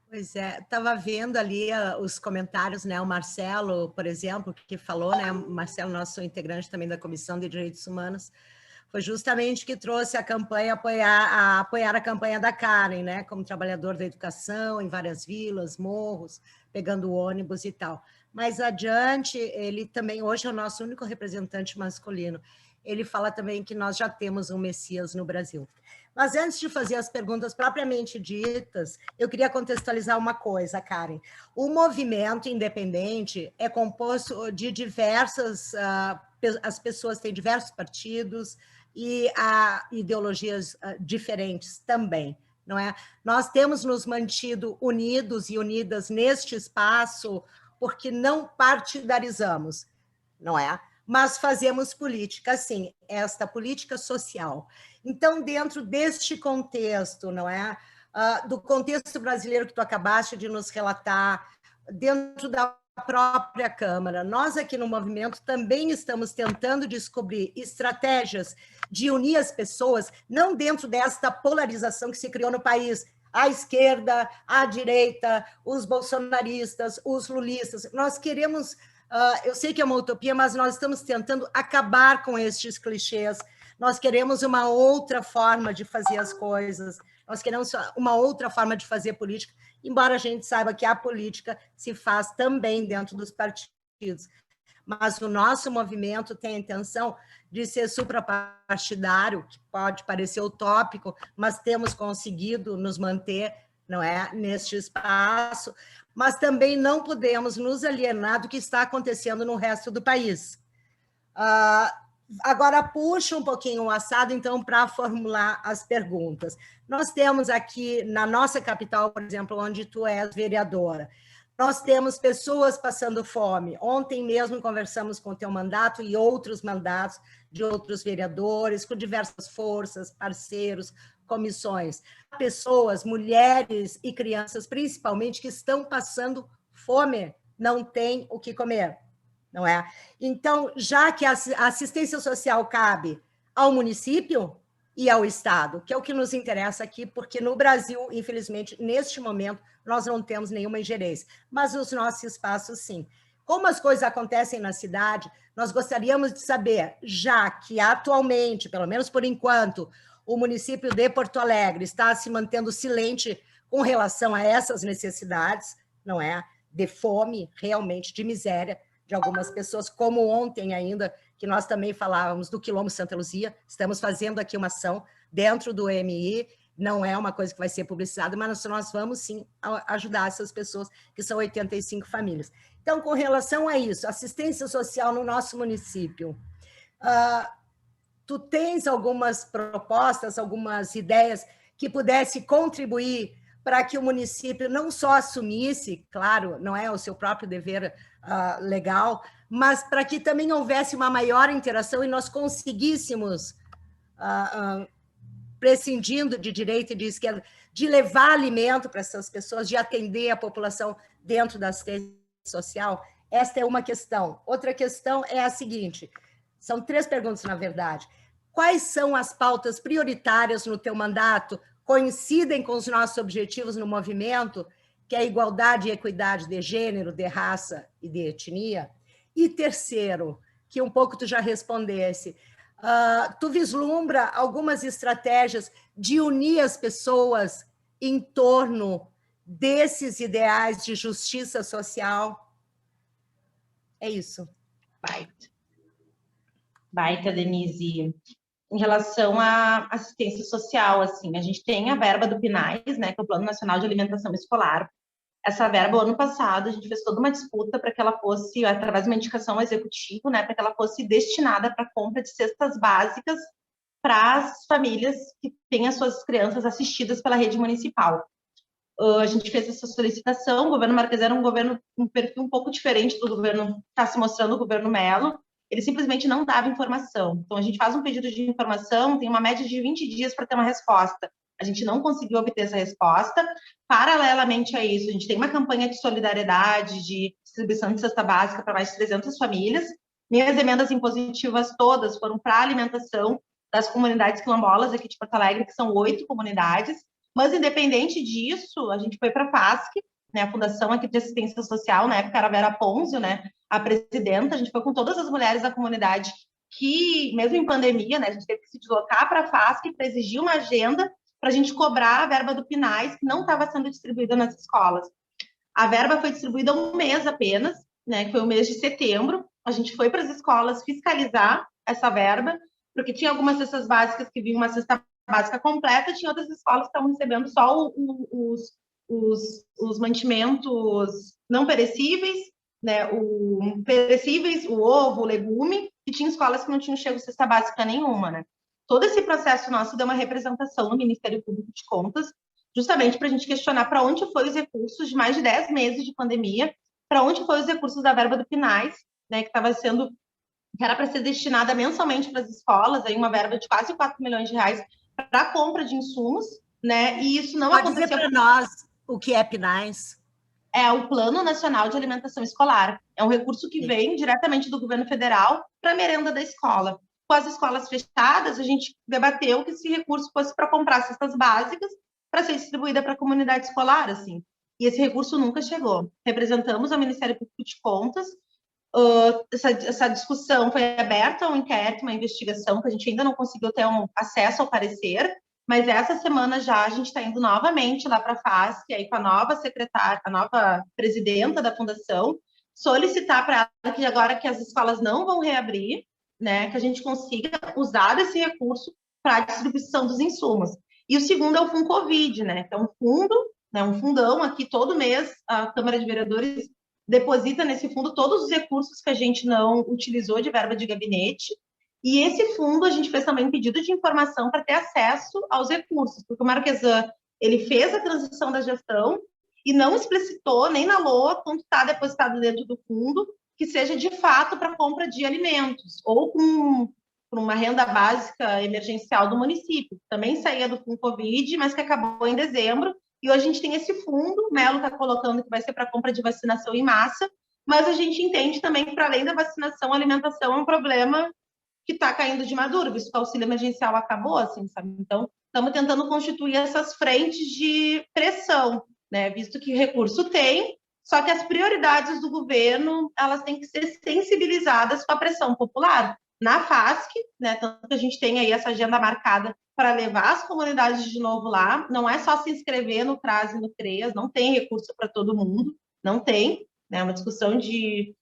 Pois é, estava vendo ali os comentários, né? O Marcelo, por exemplo, que falou, né? O Marcelo, nosso integrante também da Comissão de Direitos Humanos, foi justamente que trouxe a campanha, apoiar a campanha da Karen, né? Como trabalhador da educação, em várias vilas, morros, pegando ônibus e tal. Mais adiante, ele também, hoje é o nosso único representante masculino, ele fala também que nós já temos um Messias no Brasil. Mas antes de fazer as perguntas propriamente ditas, eu queria contextualizar uma coisa, Karen. O movimento independente é composto de diversas... as pessoas têm diversos partidos e ideologias diferentes também, não é? Nós temos nos mantido unidos e unidas neste espaço porque não partidarizamos, não é? mas fazemos política, sim, esta política social. Então, dentro deste contexto, não é? Do contexto brasileiro que tu acabaste de nos relatar, dentro da própria Câmara, nós aqui no movimento também estamos tentando descobrir estratégias de unir as pessoas, não dentro desta polarização que se criou no país, a esquerda, a direita, os bolsonaristas, os lulistas. Nós queremos, eu sei que é uma utopia, mas nós estamos tentando acabar com estes clichês. Nós queremos uma outra forma de fazer as coisas, nós queremos uma outra forma de fazer política, embora a gente saiba que a política se faz também dentro dos partidos. Mas o nosso movimento tem a intenção de ser suprapartidário, que pode parecer utópico, mas temos conseguido nos manter, não é, neste espaço, mas também não podemos nos alienar do que está acontecendo no resto do país. Agora, puxa um pouquinho o assado, então, para formular as perguntas. Nós temos aqui, na nossa capital, por exemplo, onde tu és vereadora, nós temos pessoas passando fome. Ontem mesmo conversamos com o teu mandato e outros mandatos de outros vereadores, com diversas forças, parceiros, comissões. Pessoas, mulheres e crianças, principalmente, que estão passando fome, não têm o que comer. Não é? Então, já que a assistência social cabe ao município e ao Estado, que é o que nos interessa aqui, porque no Brasil, infelizmente, neste momento, nós não temos nenhuma ingerência, mas os nossos espaços, sim. Como as coisas acontecem na cidade, nós gostaríamos de saber, já que atualmente, pelo menos por enquanto, o município de Porto Alegre está se mantendo silente com relação a essas necessidades, não é? De fome, realmente, de miséria, de algumas pessoas, como ontem ainda, que nós também falávamos do Quilombo Santa Luzia, estamos fazendo aqui uma ação dentro do EMI, não é uma coisa que vai ser publicizada, mas nós vamos sim ajudar essas pessoas, que são 85 famílias. Então, com relação a isso, assistência social no nosso município, tu tens algumas propostas, algumas ideias que pudesse contribuir para que o município não só assumisse, claro, não é o seu próprio dever legal, mas para que também houvesse uma maior interação e nós conseguíssemos, prescindindo de direita e de esquerda, de levar alimento para essas pessoas, de atender a população dentro da assistência social. Esta é uma questão. Outra questão é a seguinte, são 3 perguntas, na verdade. Quais são as pautas prioritárias no teu mandato, coincidem com os nossos objetivos no movimento, que é a igualdade e equidade de gênero, de raça e de etnia? E terceiro, que um pouco tu já respondesse, tu vislumbra algumas estratégias de unir as pessoas em torno desses ideais de justiça social? É isso. Baita, Denise. Em relação à assistência social, assim, a gente tem a verba do PNAES, né, que é o Plano Nacional de Alimentação Escolar. Essa verba, o ano passado, a gente fez toda uma disputa para que ela fosse, através de uma indicação ao executivo, né, para que ela fosse destinada para a compra de cestas básicas para as famílias que têm as suas crianças assistidas pela rede municipal. A gente fez essa solicitação, o governo Marques era um perfil um pouco diferente do governo que está se mostrando o governo Mello. Ele simplesmente não dava informação. Então, a gente faz um pedido de informação, tem uma média de 20 dias para ter uma resposta. A gente não conseguiu obter essa resposta. Paralelamente a isso, a gente tem uma campanha de solidariedade, de distribuição de cesta básica para mais de 300 famílias. Minhas emendas impositivas todas foram para a alimentação das comunidades quilombolas aqui de Porto Alegre, que são 8 comunidades. Mas, independente disso, a gente foi para a FASC, né, a Fundação aqui de Assistência Social, na época era a Vera Ponzio, né, a presidenta. A gente foi com todas as mulheres da comunidade que, mesmo em pandemia, né, a gente teve que se deslocar para a FASC para exigir uma agenda para a gente cobrar a verba do PNAES, que não estava sendo distribuída nas escolas. A verba foi distribuída um mês apenas, né, que foi o mês de setembro. A gente foi para as escolas fiscalizar essa verba, porque tinha algumas cestas básicas que vinham uma cesta básica completa, tinha outras escolas que estavam recebendo só os mantimentos não perecíveis, né, perecíveis, o ovo, o legume, e tinha escolas que não tinham chego cesta básica nenhuma, né? Todo esse processo nosso deu uma representação no Ministério Público de Contas, justamente para a gente questionar para onde foi os recursos de mais de 10 meses de pandemia, para onde foi os recursos da verba do PNAES, né, que estava sendo que era para ser destinada mensalmente para as escolas, aí uma verba de quase 4 milhões de reais para a compra de insumos, né? E isso não aconteceu. Pode dizer para nós o que é PNAES? É o Plano Nacional de Alimentação Escolar. É um recurso que vem diretamente do governo federal para a merenda da escola. Com as escolas fechadas, a gente debateu que esse recurso fosse para comprar cestas básicas para ser distribuída para a comunidade escolar, assim. E esse recurso nunca chegou. Representamos ao Ministério Público de Contas. Essa discussão foi aberta a um inquérito, uma investigação, que a gente ainda não conseguiu ter acesso ao parecer, mas essa semana já a gente está indo novamente lá para a FASC, aí com a nova secretária, a nova presidenta da fundação, solicitar para ela que agora que as escolas não vão reabrir, né, que a gente consiga usar esse recurso para a distribuição dos insumos. E o segundo é o FunCovid, né, que é um fundo, né, um fundão aqui todo mês, a Câmara de Vereadores deposita nesse fundo todos os recursos que a gente não utilizou de verba de gabinete. E esse fundo, a gente fez também um pedido de informação para ter acesso aos recursos, porque o Marquesan, ele fez a transição da gestão e não explicitou nem na LOA quanto está depositado dentro do fundo, que seja de fato para compra de alimentos, ou com uma renda básica emergencial do município. Também saía do Fundo Covid, mas que acabou em dezembro, e hoje a gente tem esse fundo, o Melo está colocando que vai ser para compra de vacinação em massa, mas a gente entende também que, para além da vacinação, a alimentação é um problema que está caindo de maduro, visto que o auxílio emergencial acabou, assim, sabe? Então, estamos tentando constituir essas frentes de pressão, né? Visto que recurso tem, só que as prioridades do governo, elas têm que ser sensibilizadas com a pressão popular. Na FASC, né? Tanto que a gente tem aí essa agenda marcada para levar as comunidades de novo lá, não é só se inscrever no CRAS e no CREAS, não tem recurso para todo mundo, não tem, né? É uma discussão de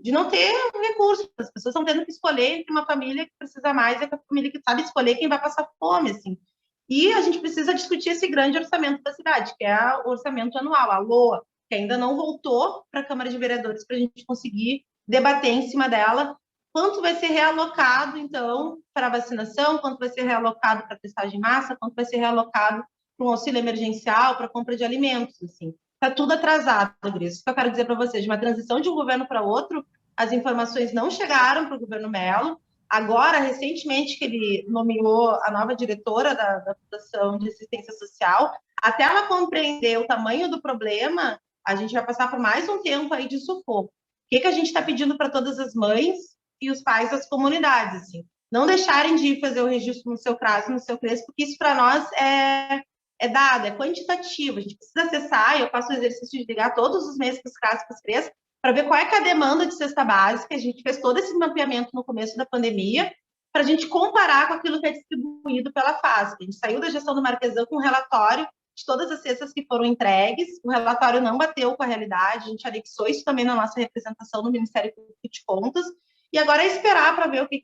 não ter recurso. As pessoas estão tendo que escolher entre uma família que precisa mais e a família que sabe escolher quem vai passar fome, assim. E a gente precisa discutir esse grande orçamento da cidade, que é o orçamento anual, a LOA, que ainda não voltou para a Câmara de Vereadores para a gente conseguir debater em cima dela quanto vai ser realocado, então, para a vacinação, quanto vai ser realocado para a testagem em massa, quanto vai ser realocado para um auxílio emergencial, para a compra de alimentos, assim. Está tudo atrasado, Gris. Isso que eu quero dizer para vocês. De uma transição de um governo para outro, as informações não chegaram para o governo Melo. Agora, recentemente, que ele nomeou a nova diretora da Fundação de Assistência Social, até ela compreender o tamanho do problema, a gente vai passar por mais um tempo aí de sufoco. O que a gente está pedindo para todas as mães e os pais das comunidades? Assim? Não deixarem de ir fazer o registro no seu CRAS e no seu CRES, porque isso para nós é dado, é quantitativo. A gente precisa acessar, eu faço o exercício de ligar todos os meses para os CRAS e para os CRES, para ver qual é que é a demanda de cesta básica. A gente fez todo esse mapeamento no começo da pandemia, para a gente comparar com aquilo que é distribuído pela FASC. A gente saiu da gestão do Marquesan com um relatório de todas as cestas que foram entregues, o relatório não bateu com a realidade, a gente anexou isso também na nossa representação no Ministério Público de Contas, e agora é esperar para ver o que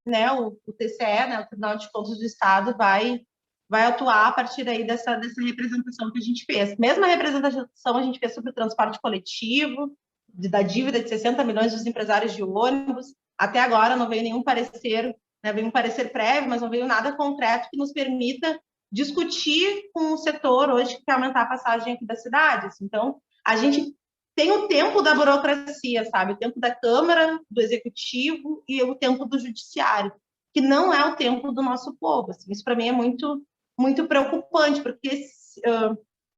né, o TCE, né, o Tribunal de Contas do Estado, vai atuar a partir aí dessa representação que a gente fez. Mesma representação a gente fez sobre o transporte coletivo, da dívida de 60 milhões dos empresários de ônibus. Até agora não veio nenhum parecer, né, veio um parecer prévio, mas não veio nada concreto que nos permita discutir com o setor hoje que quer aumentar a passagem aqui da cidade. Então, a gente tem o tempo da burocracia, sabe? O tempo da Câmara, do Executivo e o tempo do Judiciário, que não é o tempo do nosso povo. Assim. Isso, para mim, é muito, muito preocupante, porque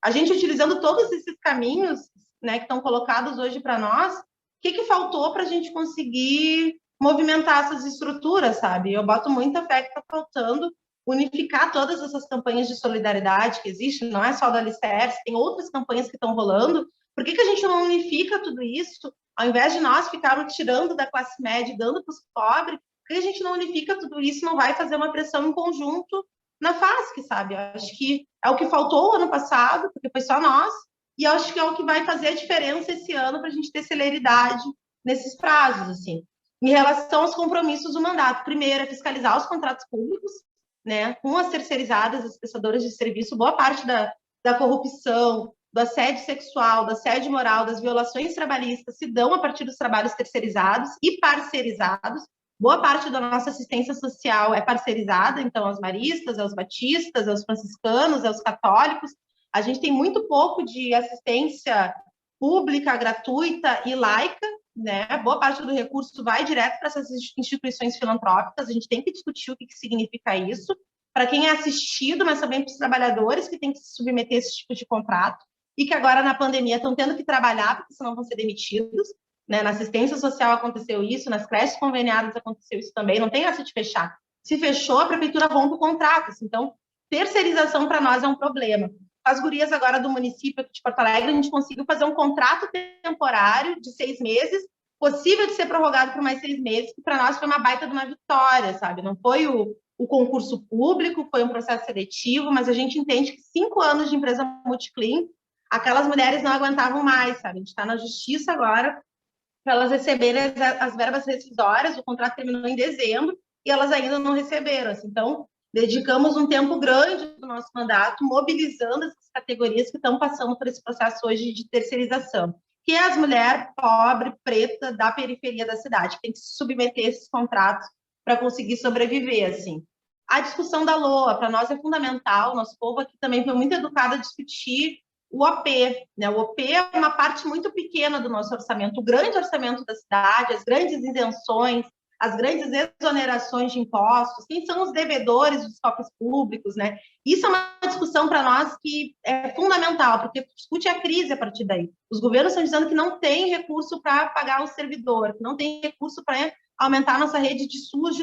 a gente, utilizando todos esses caminhos, né, que estão colocados hoje para nós, o que faltou para a gente conseguir movimentar essas estruturas, sabe? Eu boto muita fé que está faltando unificar todas essas campanhas de solidariedade que existem, não é só do Alicerce, tem outras campanhas que estão rolando. Por que a gente não unifica tudo isso? Ao invés de nós ficarmos tirando da classe média e dando para os pobres, por que a gente não unifica tudo isso e não vai fazer uma pressão em conjunto na FASC, sabe? Eu acho que é o que faltou ano passado, porque foi só nós, e eu acho que é o que vai fazer a diferença esse ano para a gente ter celeridade nesses prazos, assim. Em relação aos compromissos do mandato, primeiro é fiscalizar os contratos públicos, né, com as terceirizadas, as prestadoras de serviço, boa parte da corrupção, do assédio sexual, do assédio moral, das violações trabalhistas se dão a partir dos trabalhos terceirizados e parceirizados. Boa parte da nossa assistência social é parceirizada, então, aos maristas, aos batistas, aos franciscanos, aos católicos. A gente tem muito pouco de assistência pública, gratuita e laica, né? Boa parte do recurso vai direto para essas instituições filantrópicas, a gente tem que discutir o que significa isso, para quem é assistido, mas também para os trabalhadores que têm que se submeter a esse tipo de contrato, e que agora na pandemia estão tendo que trabalhar, porque senão vão ser demitidos, né? Na assistência social aconteceu isso, nas creches conveniadas aconteceu isso também, não tem essa de fechar. Se fechou, a prefeitura rompe o contrato, então terceirização para nós é um problema. As gurias agora do município aqui de Porto Alegre, a gente conseguiu fazer um contrato temporário de 6 meses, possível de ser prorrogado por mais 6 meses, que para nós foi uma baita de uma vitória, sabe? Não foi o concurso público, foi um processo seletivo, mas a gente entende que 5 anos de empresa Multiclean, aquelas mulheres não aguentavam mais, sabe? A gente está na justiça agora para elas receberem as verbas rescisórias, o contrato terminou em dezembro e elas ainda não receberam. Assim. Então, dedicamos um tempo grande do nosso mandato mobilizando essas categorias que estão passando por esse processo hoje de terceirização, que é as mulheres pobres, preta, da periferia da cidade, que tem que se submeter a esses contratos para conseguir sobreviver, assim. A discussão da LOA, para nós é fundamental, nosso povo aqui também foi muito educado a discutir o OP, né? O OP é uma parte muito pequena do nosso orçamento, o grande orçamento da cidade, as grandes isenções, as grandes exonerações de impostos, quem são os devedores dos cofres públicos, né? Isso é uma discussão para nós que é fundamental, porque discute a crise a partir daí. Os governos estão dizendo que não tem recurso para pagar o servidor, que não tem recurso para aumentar a nossa rede de SUS,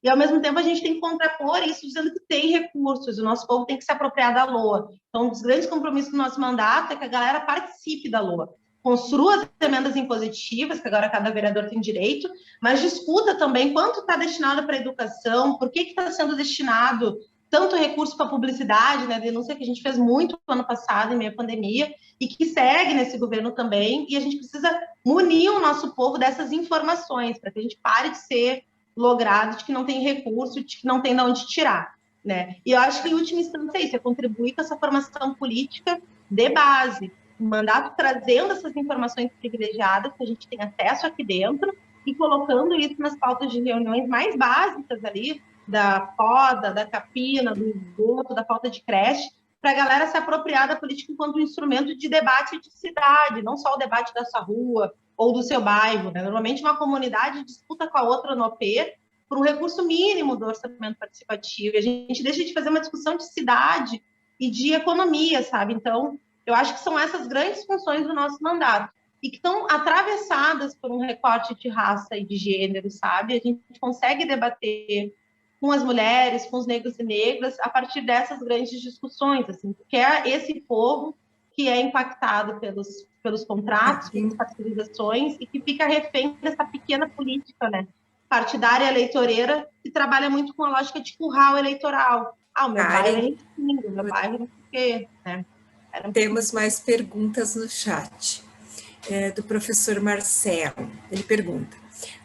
e ao mesmo tempo a gente tem que contrapor isso dizendo que tem recursos, o nosso povo tem que se apropriar da LOA. Então, um dos grandes compromissos do nosso mandato é que a galera participe da LOA, construa as emendas impositivas, que agora cada vereador tem direito, mas discuta também quanto está destinado para a educação, por que está sendo destinado tanto recurso para publicidade, né, denúncia que a gente fez muito no ano passado, em meio à pandemia, e que segue nesse governo também, e a gente precisa munir o nosso povo dessas informações, para que a gente pare de ser logrado, de que não tem recurso, de que não tem de onde tirar, né? E eu acho que, em última instância, é isso, é contribuir com essa formação política de base, o mandato trazendo essas informações privilegiadas que a gente tem acesso aqui dentro e colocando isso nas pautas de reuniões mais básicas ali, da poda, da capina, do esgoto, da falta de creche, para a galera se apropriar da política enquanto um instrumento de debate de cidade, não só o debate da sua rua ou do seu bairro, né? Normalmente uma comunidade disputa com a outra no OP por um recurso mínimo do orçamento participativo, e a gente deixa de fazer uma discussão de cidade e de economia, sabe? Então, eu acho que são essas grandes funções do nosso mandato, e que estão atravessadas por um recorte de raça e de gênero, sabe? A gente consegue debater com as mulheres, com os negros e negras, a partir dessas grandes discussões, assim, porque é esse povo que é impactado pelos contratos, pelas partidarizações, e que fica refém dessa pequena política, né, partidária eleitoreira, que trabalha muito com a lógica de curral eleitoral. Ah, o meu bairro é lindo, o meu bairro não sei o quê, né? Temos mais perguntas no chat. Do professor Marcelo. Ele pergunta: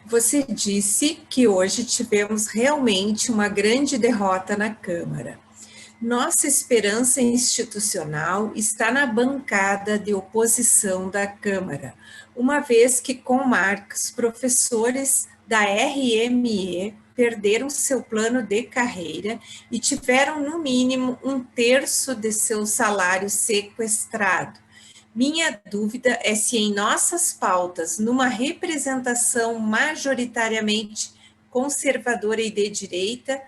você disse que hoje tivemos realmente uma grande derrota na Câmara. Nossa esperança institucional está na bancada de oposição da Câmara, uma vez que, com marcos, professores da RME perderam seu plano de carreira e tiveram, no mínimo, 1/3 de seu salário sequestrado. Minha dúvida é se em nossas pautas, numa representação majoritariamente conservadora e de direita,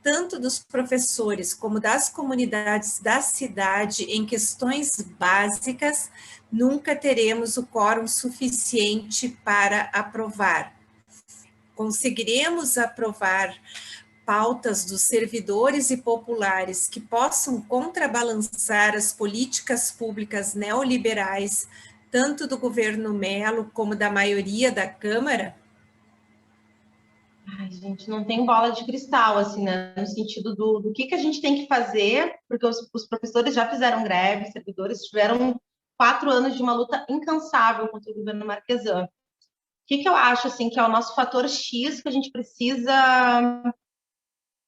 tanto dos professores como das comunidades da cidade em questões básicas, nunca teremos o quórum suficiente para aprovar. Conseguiremos aprovar pautas dos servidores e populares que possam contrabalançar as políticas públicas neoliberais, tanto do governo Mello como da maioria da Câmara? Ai, gente, não tem bola de cristal, assim, né? No sentido do que a gente tem que fazer, porque os professores já fizeram greve, servidores tiveram 4 anos de uma luta incansável contra o governo Marquesan. O que eu acho, assim, que é o nosso fator X que a gente precisa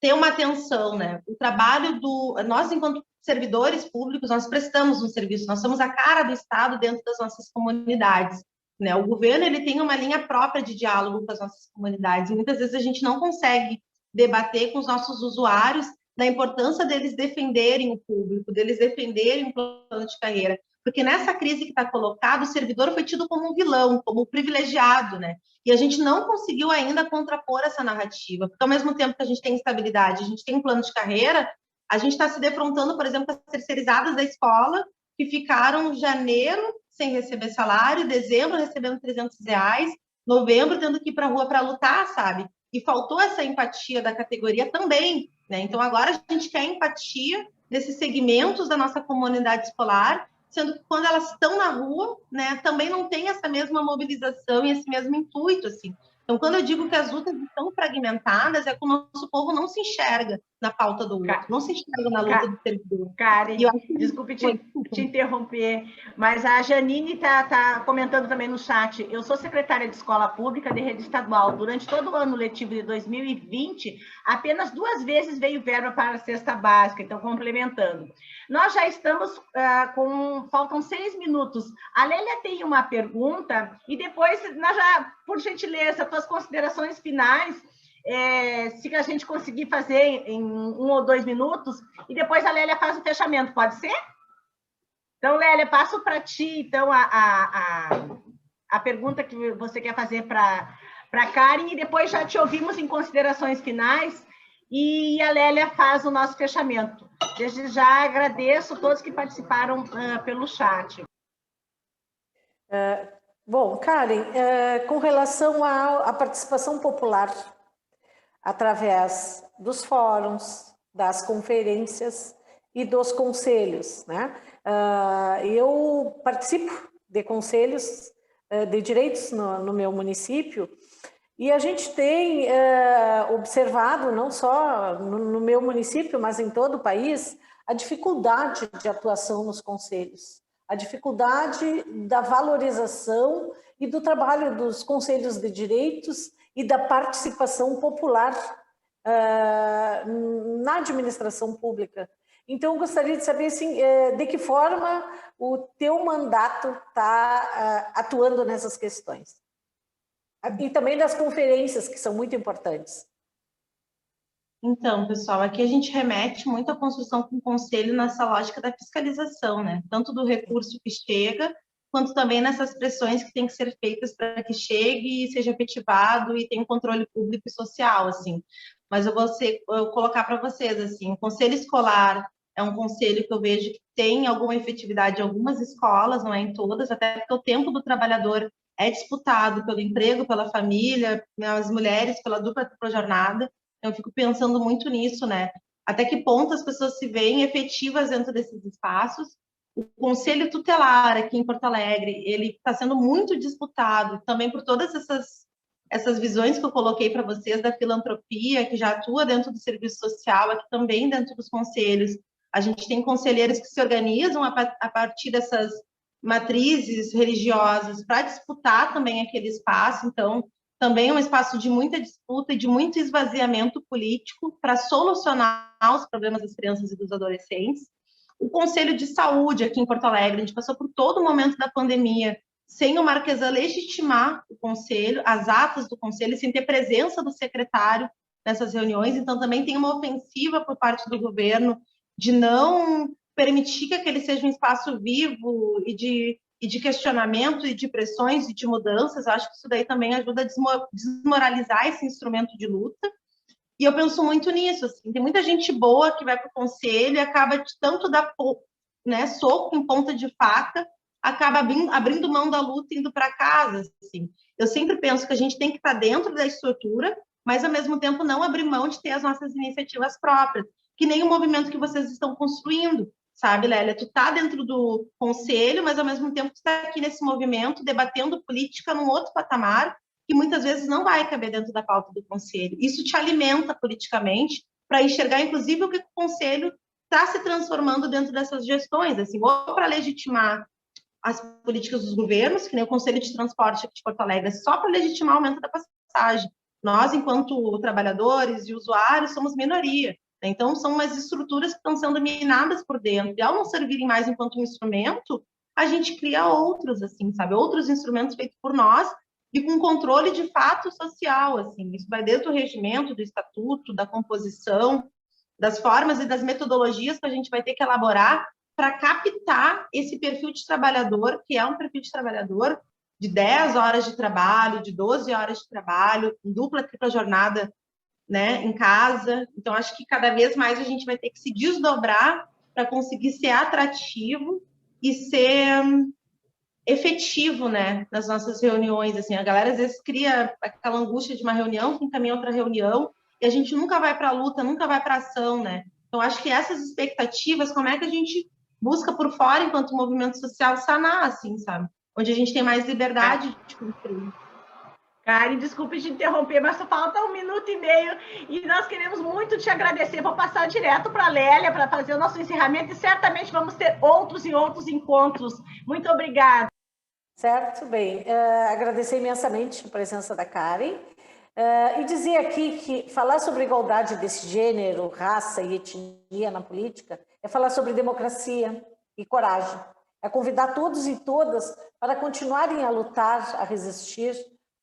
ter uma atenção, né? O trabalho nós, enquanto servidores públicos, nós prestamos um serviço, nós somos a cara do Estado dentro das nossas comunidades, né? O governo, ele tem uma linha própria de diálogo com as nossas comunidades, e muitas vezes a gente não consegue debater com os nossos usuários da importância deles defenderem o público, deles defenderem o plano de carreira. Porque nessa crise que está colocada, o servidor foi tido como um vilão, como um privilegiado, né? E a gente não conseguiu ainda contrapor essa narrativa, porque ao mesmo tempo que a gente tem estabilidade, a gente tem um plano de carreira, a gente está se defrontando, por exemplo, com as terceirizadas da escola, que ficaram janeiro sem receber salário, dezembro recebendo R$300, novembro tendo que ir para a rua para lutar, sabe? E faltou essa empatia da categoria também, né? Então agora a gente quer empatia desses segmentos da nossa comunidade escolar, sendo que quando elas estão na rua, né, também não tem essa mesma mobilização e esse mesmo intuito, assim. Então, quando eu digo que as lutas estão fragmentadas, é que o nosso povo não se enxerga na pauta do outro, não se enxerga na luta do servidor. Karen, desculpe te interromper, mas a Janine está comentando também no chat. Eu sou secretária de escola pública de rede estadual. Durante todo o ano letivo de 2020, apenas 2 vezes veio verba para a cesta básica, então complementando. Nós já estamos faltam 6 minutos. A Lélia tem uma pergunta e depois nós já, por gentileza, tuas considerações finais, se a gente conseguir fazer em 1 ou 2 minutos, e depois a Lélia faz o fechamento, pode ser? Então, Lélia, passo para ti, então, a pergunta que você quer fazer para Karen, e depois já te ouvimos em considerações finais, e a Lélia faz o nosso fechamento. Desde já agradeço a todos que participaram pelo chat. Bom, Karen, com relação à participação popular, através dos fóruns, das conferências e dos conselhos, né? Eu participo de conselhos de direitos no meu município, e a gente tem observado, não só no meu município, mas em todo o país, a dificuldade de atuação nos conselhos, a dificuldade da valorização e do trabalho dos conselhos de direitos e da participação popular na administração pública. Então, eu gostaria de saber assim, de que forma o teu mandato está atuando nessas questões. E também das conferências, que são muito importantes. Então, pessoal, aqui a gente remete muito à construção com o conselho nessa lógica da fiscalização, né? Tanto do recurso que chega, quanto também nessas pressões que têm que ser feitas para que chegue e seja efetivado e tenha um controle público e social, assim. Mas eu vou colocar para vocês, assim, o conselho escolar é um conselho que eu vejo que tem alguma efetividade em algumas escolas, não é em todas, até porque o tempo do trabalhador é disputado pelo emprego, pela família, as mulheres pela dupla jornada. Eu fico pensando muito nisso, né? Até que ponto as pessoas se veem efetivas dentro desses espaços. O Conselho Tutelar aqui em Porto Alegre, ele está sendo muito disputado também por todas essas visões que eu coloquei para vocês da filantropia, que já atua dentro do serviço social, aqui também dentro dos conselhos. A gente tem conselheiros que se organizam a partir dessas matrizes religiosas para disputar também aquele espaço. Então, também é um espaço de muita disputa e de muito esvaziamento político para solucionar os problemas das crianças e dos adolescentes. O Conselho de Saúde aqui em Porto Alegre, a gente passou por todo o momento da pandemia sem o Marquesan legitimar o Conselho, as atas do Conselho, sem ter presença do secretário nessas reuniões. Então, também tem uma ofensiva por parte do governo de não permitir que aquele seja um espaço vivo e de questionamento e de pressões e de mudanças. Eu acho que isso daí também ajuda a desmoralizar esse instrumento de luta. E eu penso muito nisso, assim, tem muita gente boa que vai para o conselho e acaba de tanto dar soco em ponta de faca, acaba abrindo mão da luta e indo para casa, assim. Eu sempre penso que a gente tem que estar dentro da estrutura, mas ao mesmo tempo não abrir mão de ter as nossas iniciativas próprias, que nem o movimento que vocês estão construindo, sabe, Lélia? Tu tá dentro do conselho, mas ao mesmo tempo tu está aqui nesse movimento, debatendo política num outro patamar, que muitas vezes não vai caber dentro da pauta do conselho. Isso te alimenta politicamente para enxergar, inclusive, o que o conselho está se transformando dentro dessas gestões, assim, ou para legitimar as políticas dos governos, que nem o Conselho de Transporte aqui de Porto Alegre, só para legitimar o aumento da passagem. Nós, enquanto trabalhadores e usuários, somos minoria. Então, são umas estruturas que estão sendo minadas por dentro. E ao não servirem mais enquanto um instrumento, a gente cria outros, assim, sabe? Outros instrumentos feitos por nós e com controle de fato social, assim. Isso vai desde o regimento, do estatuto, da composição, das formas e das metodologias que a gente vai ter que elaborar para captar esse perfil de trabalhador, que é um perfil de trabalhador de 10 horas de trabalho, de 12 horas de trabalho, dupla, tripla jornada, né, em casa. Então, acho que cada vez mais a gente vai ter que se desdobrar para conseguir ser atrativo e ser efetivo, né, nas nossas reuniões. Assim, a galera às vezes cria aquela angústia de uma reunião que encaminha outra reunião e a gente nunca vai para a luta, nunca vai para a ação, né? Então, acho que essas expectativas, como é que a gente busca por fora, enquanto movimento social, sanar, assim, sabe? Onde a gente tem mais liberdade de construir. Karen, desculpe te interromper, mas só falta 1 minuto e meio e nós queremos muito te agradecer. Vou passar direto para a Lélia para fazer o nosso encerramento e certamente vamos ter outros e outros encontros. Muito obrigada. Certo, bem. Agradecer imensamente a presença da Karen e dizer aqui que falar sobre igualdade desse gênero, raça e etnia na política é falar sobre democracia e coragem. É convidar todos e todas para continuarem a lutar, a resistir,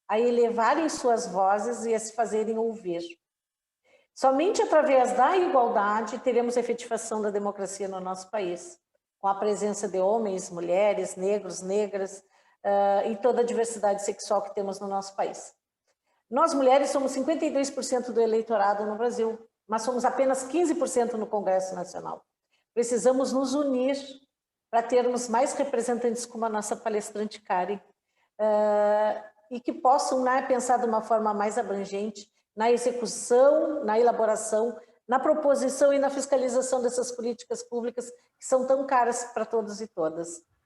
a elevarem suas vozes e a se fazerem ouvir. Somente através da igualdade teremos efetivação da democracia no nosso país, com a presença de homens, mulheres, negros, negras e toda a diversidade sexual que temos no nosso país. Nós, mulheres, somos 52% do eleitorado no Brasil, mas somos apenas 15% no Congresso Nacional. Precisamos nos unir para termos mais representantes como a nossa palestrante Karen, e que possam, né, pensar de uma forma mais abrangente na execução, na elaboração, na proposição e na fiscalização dessas políticas públicas que são tão caras para todos e todas.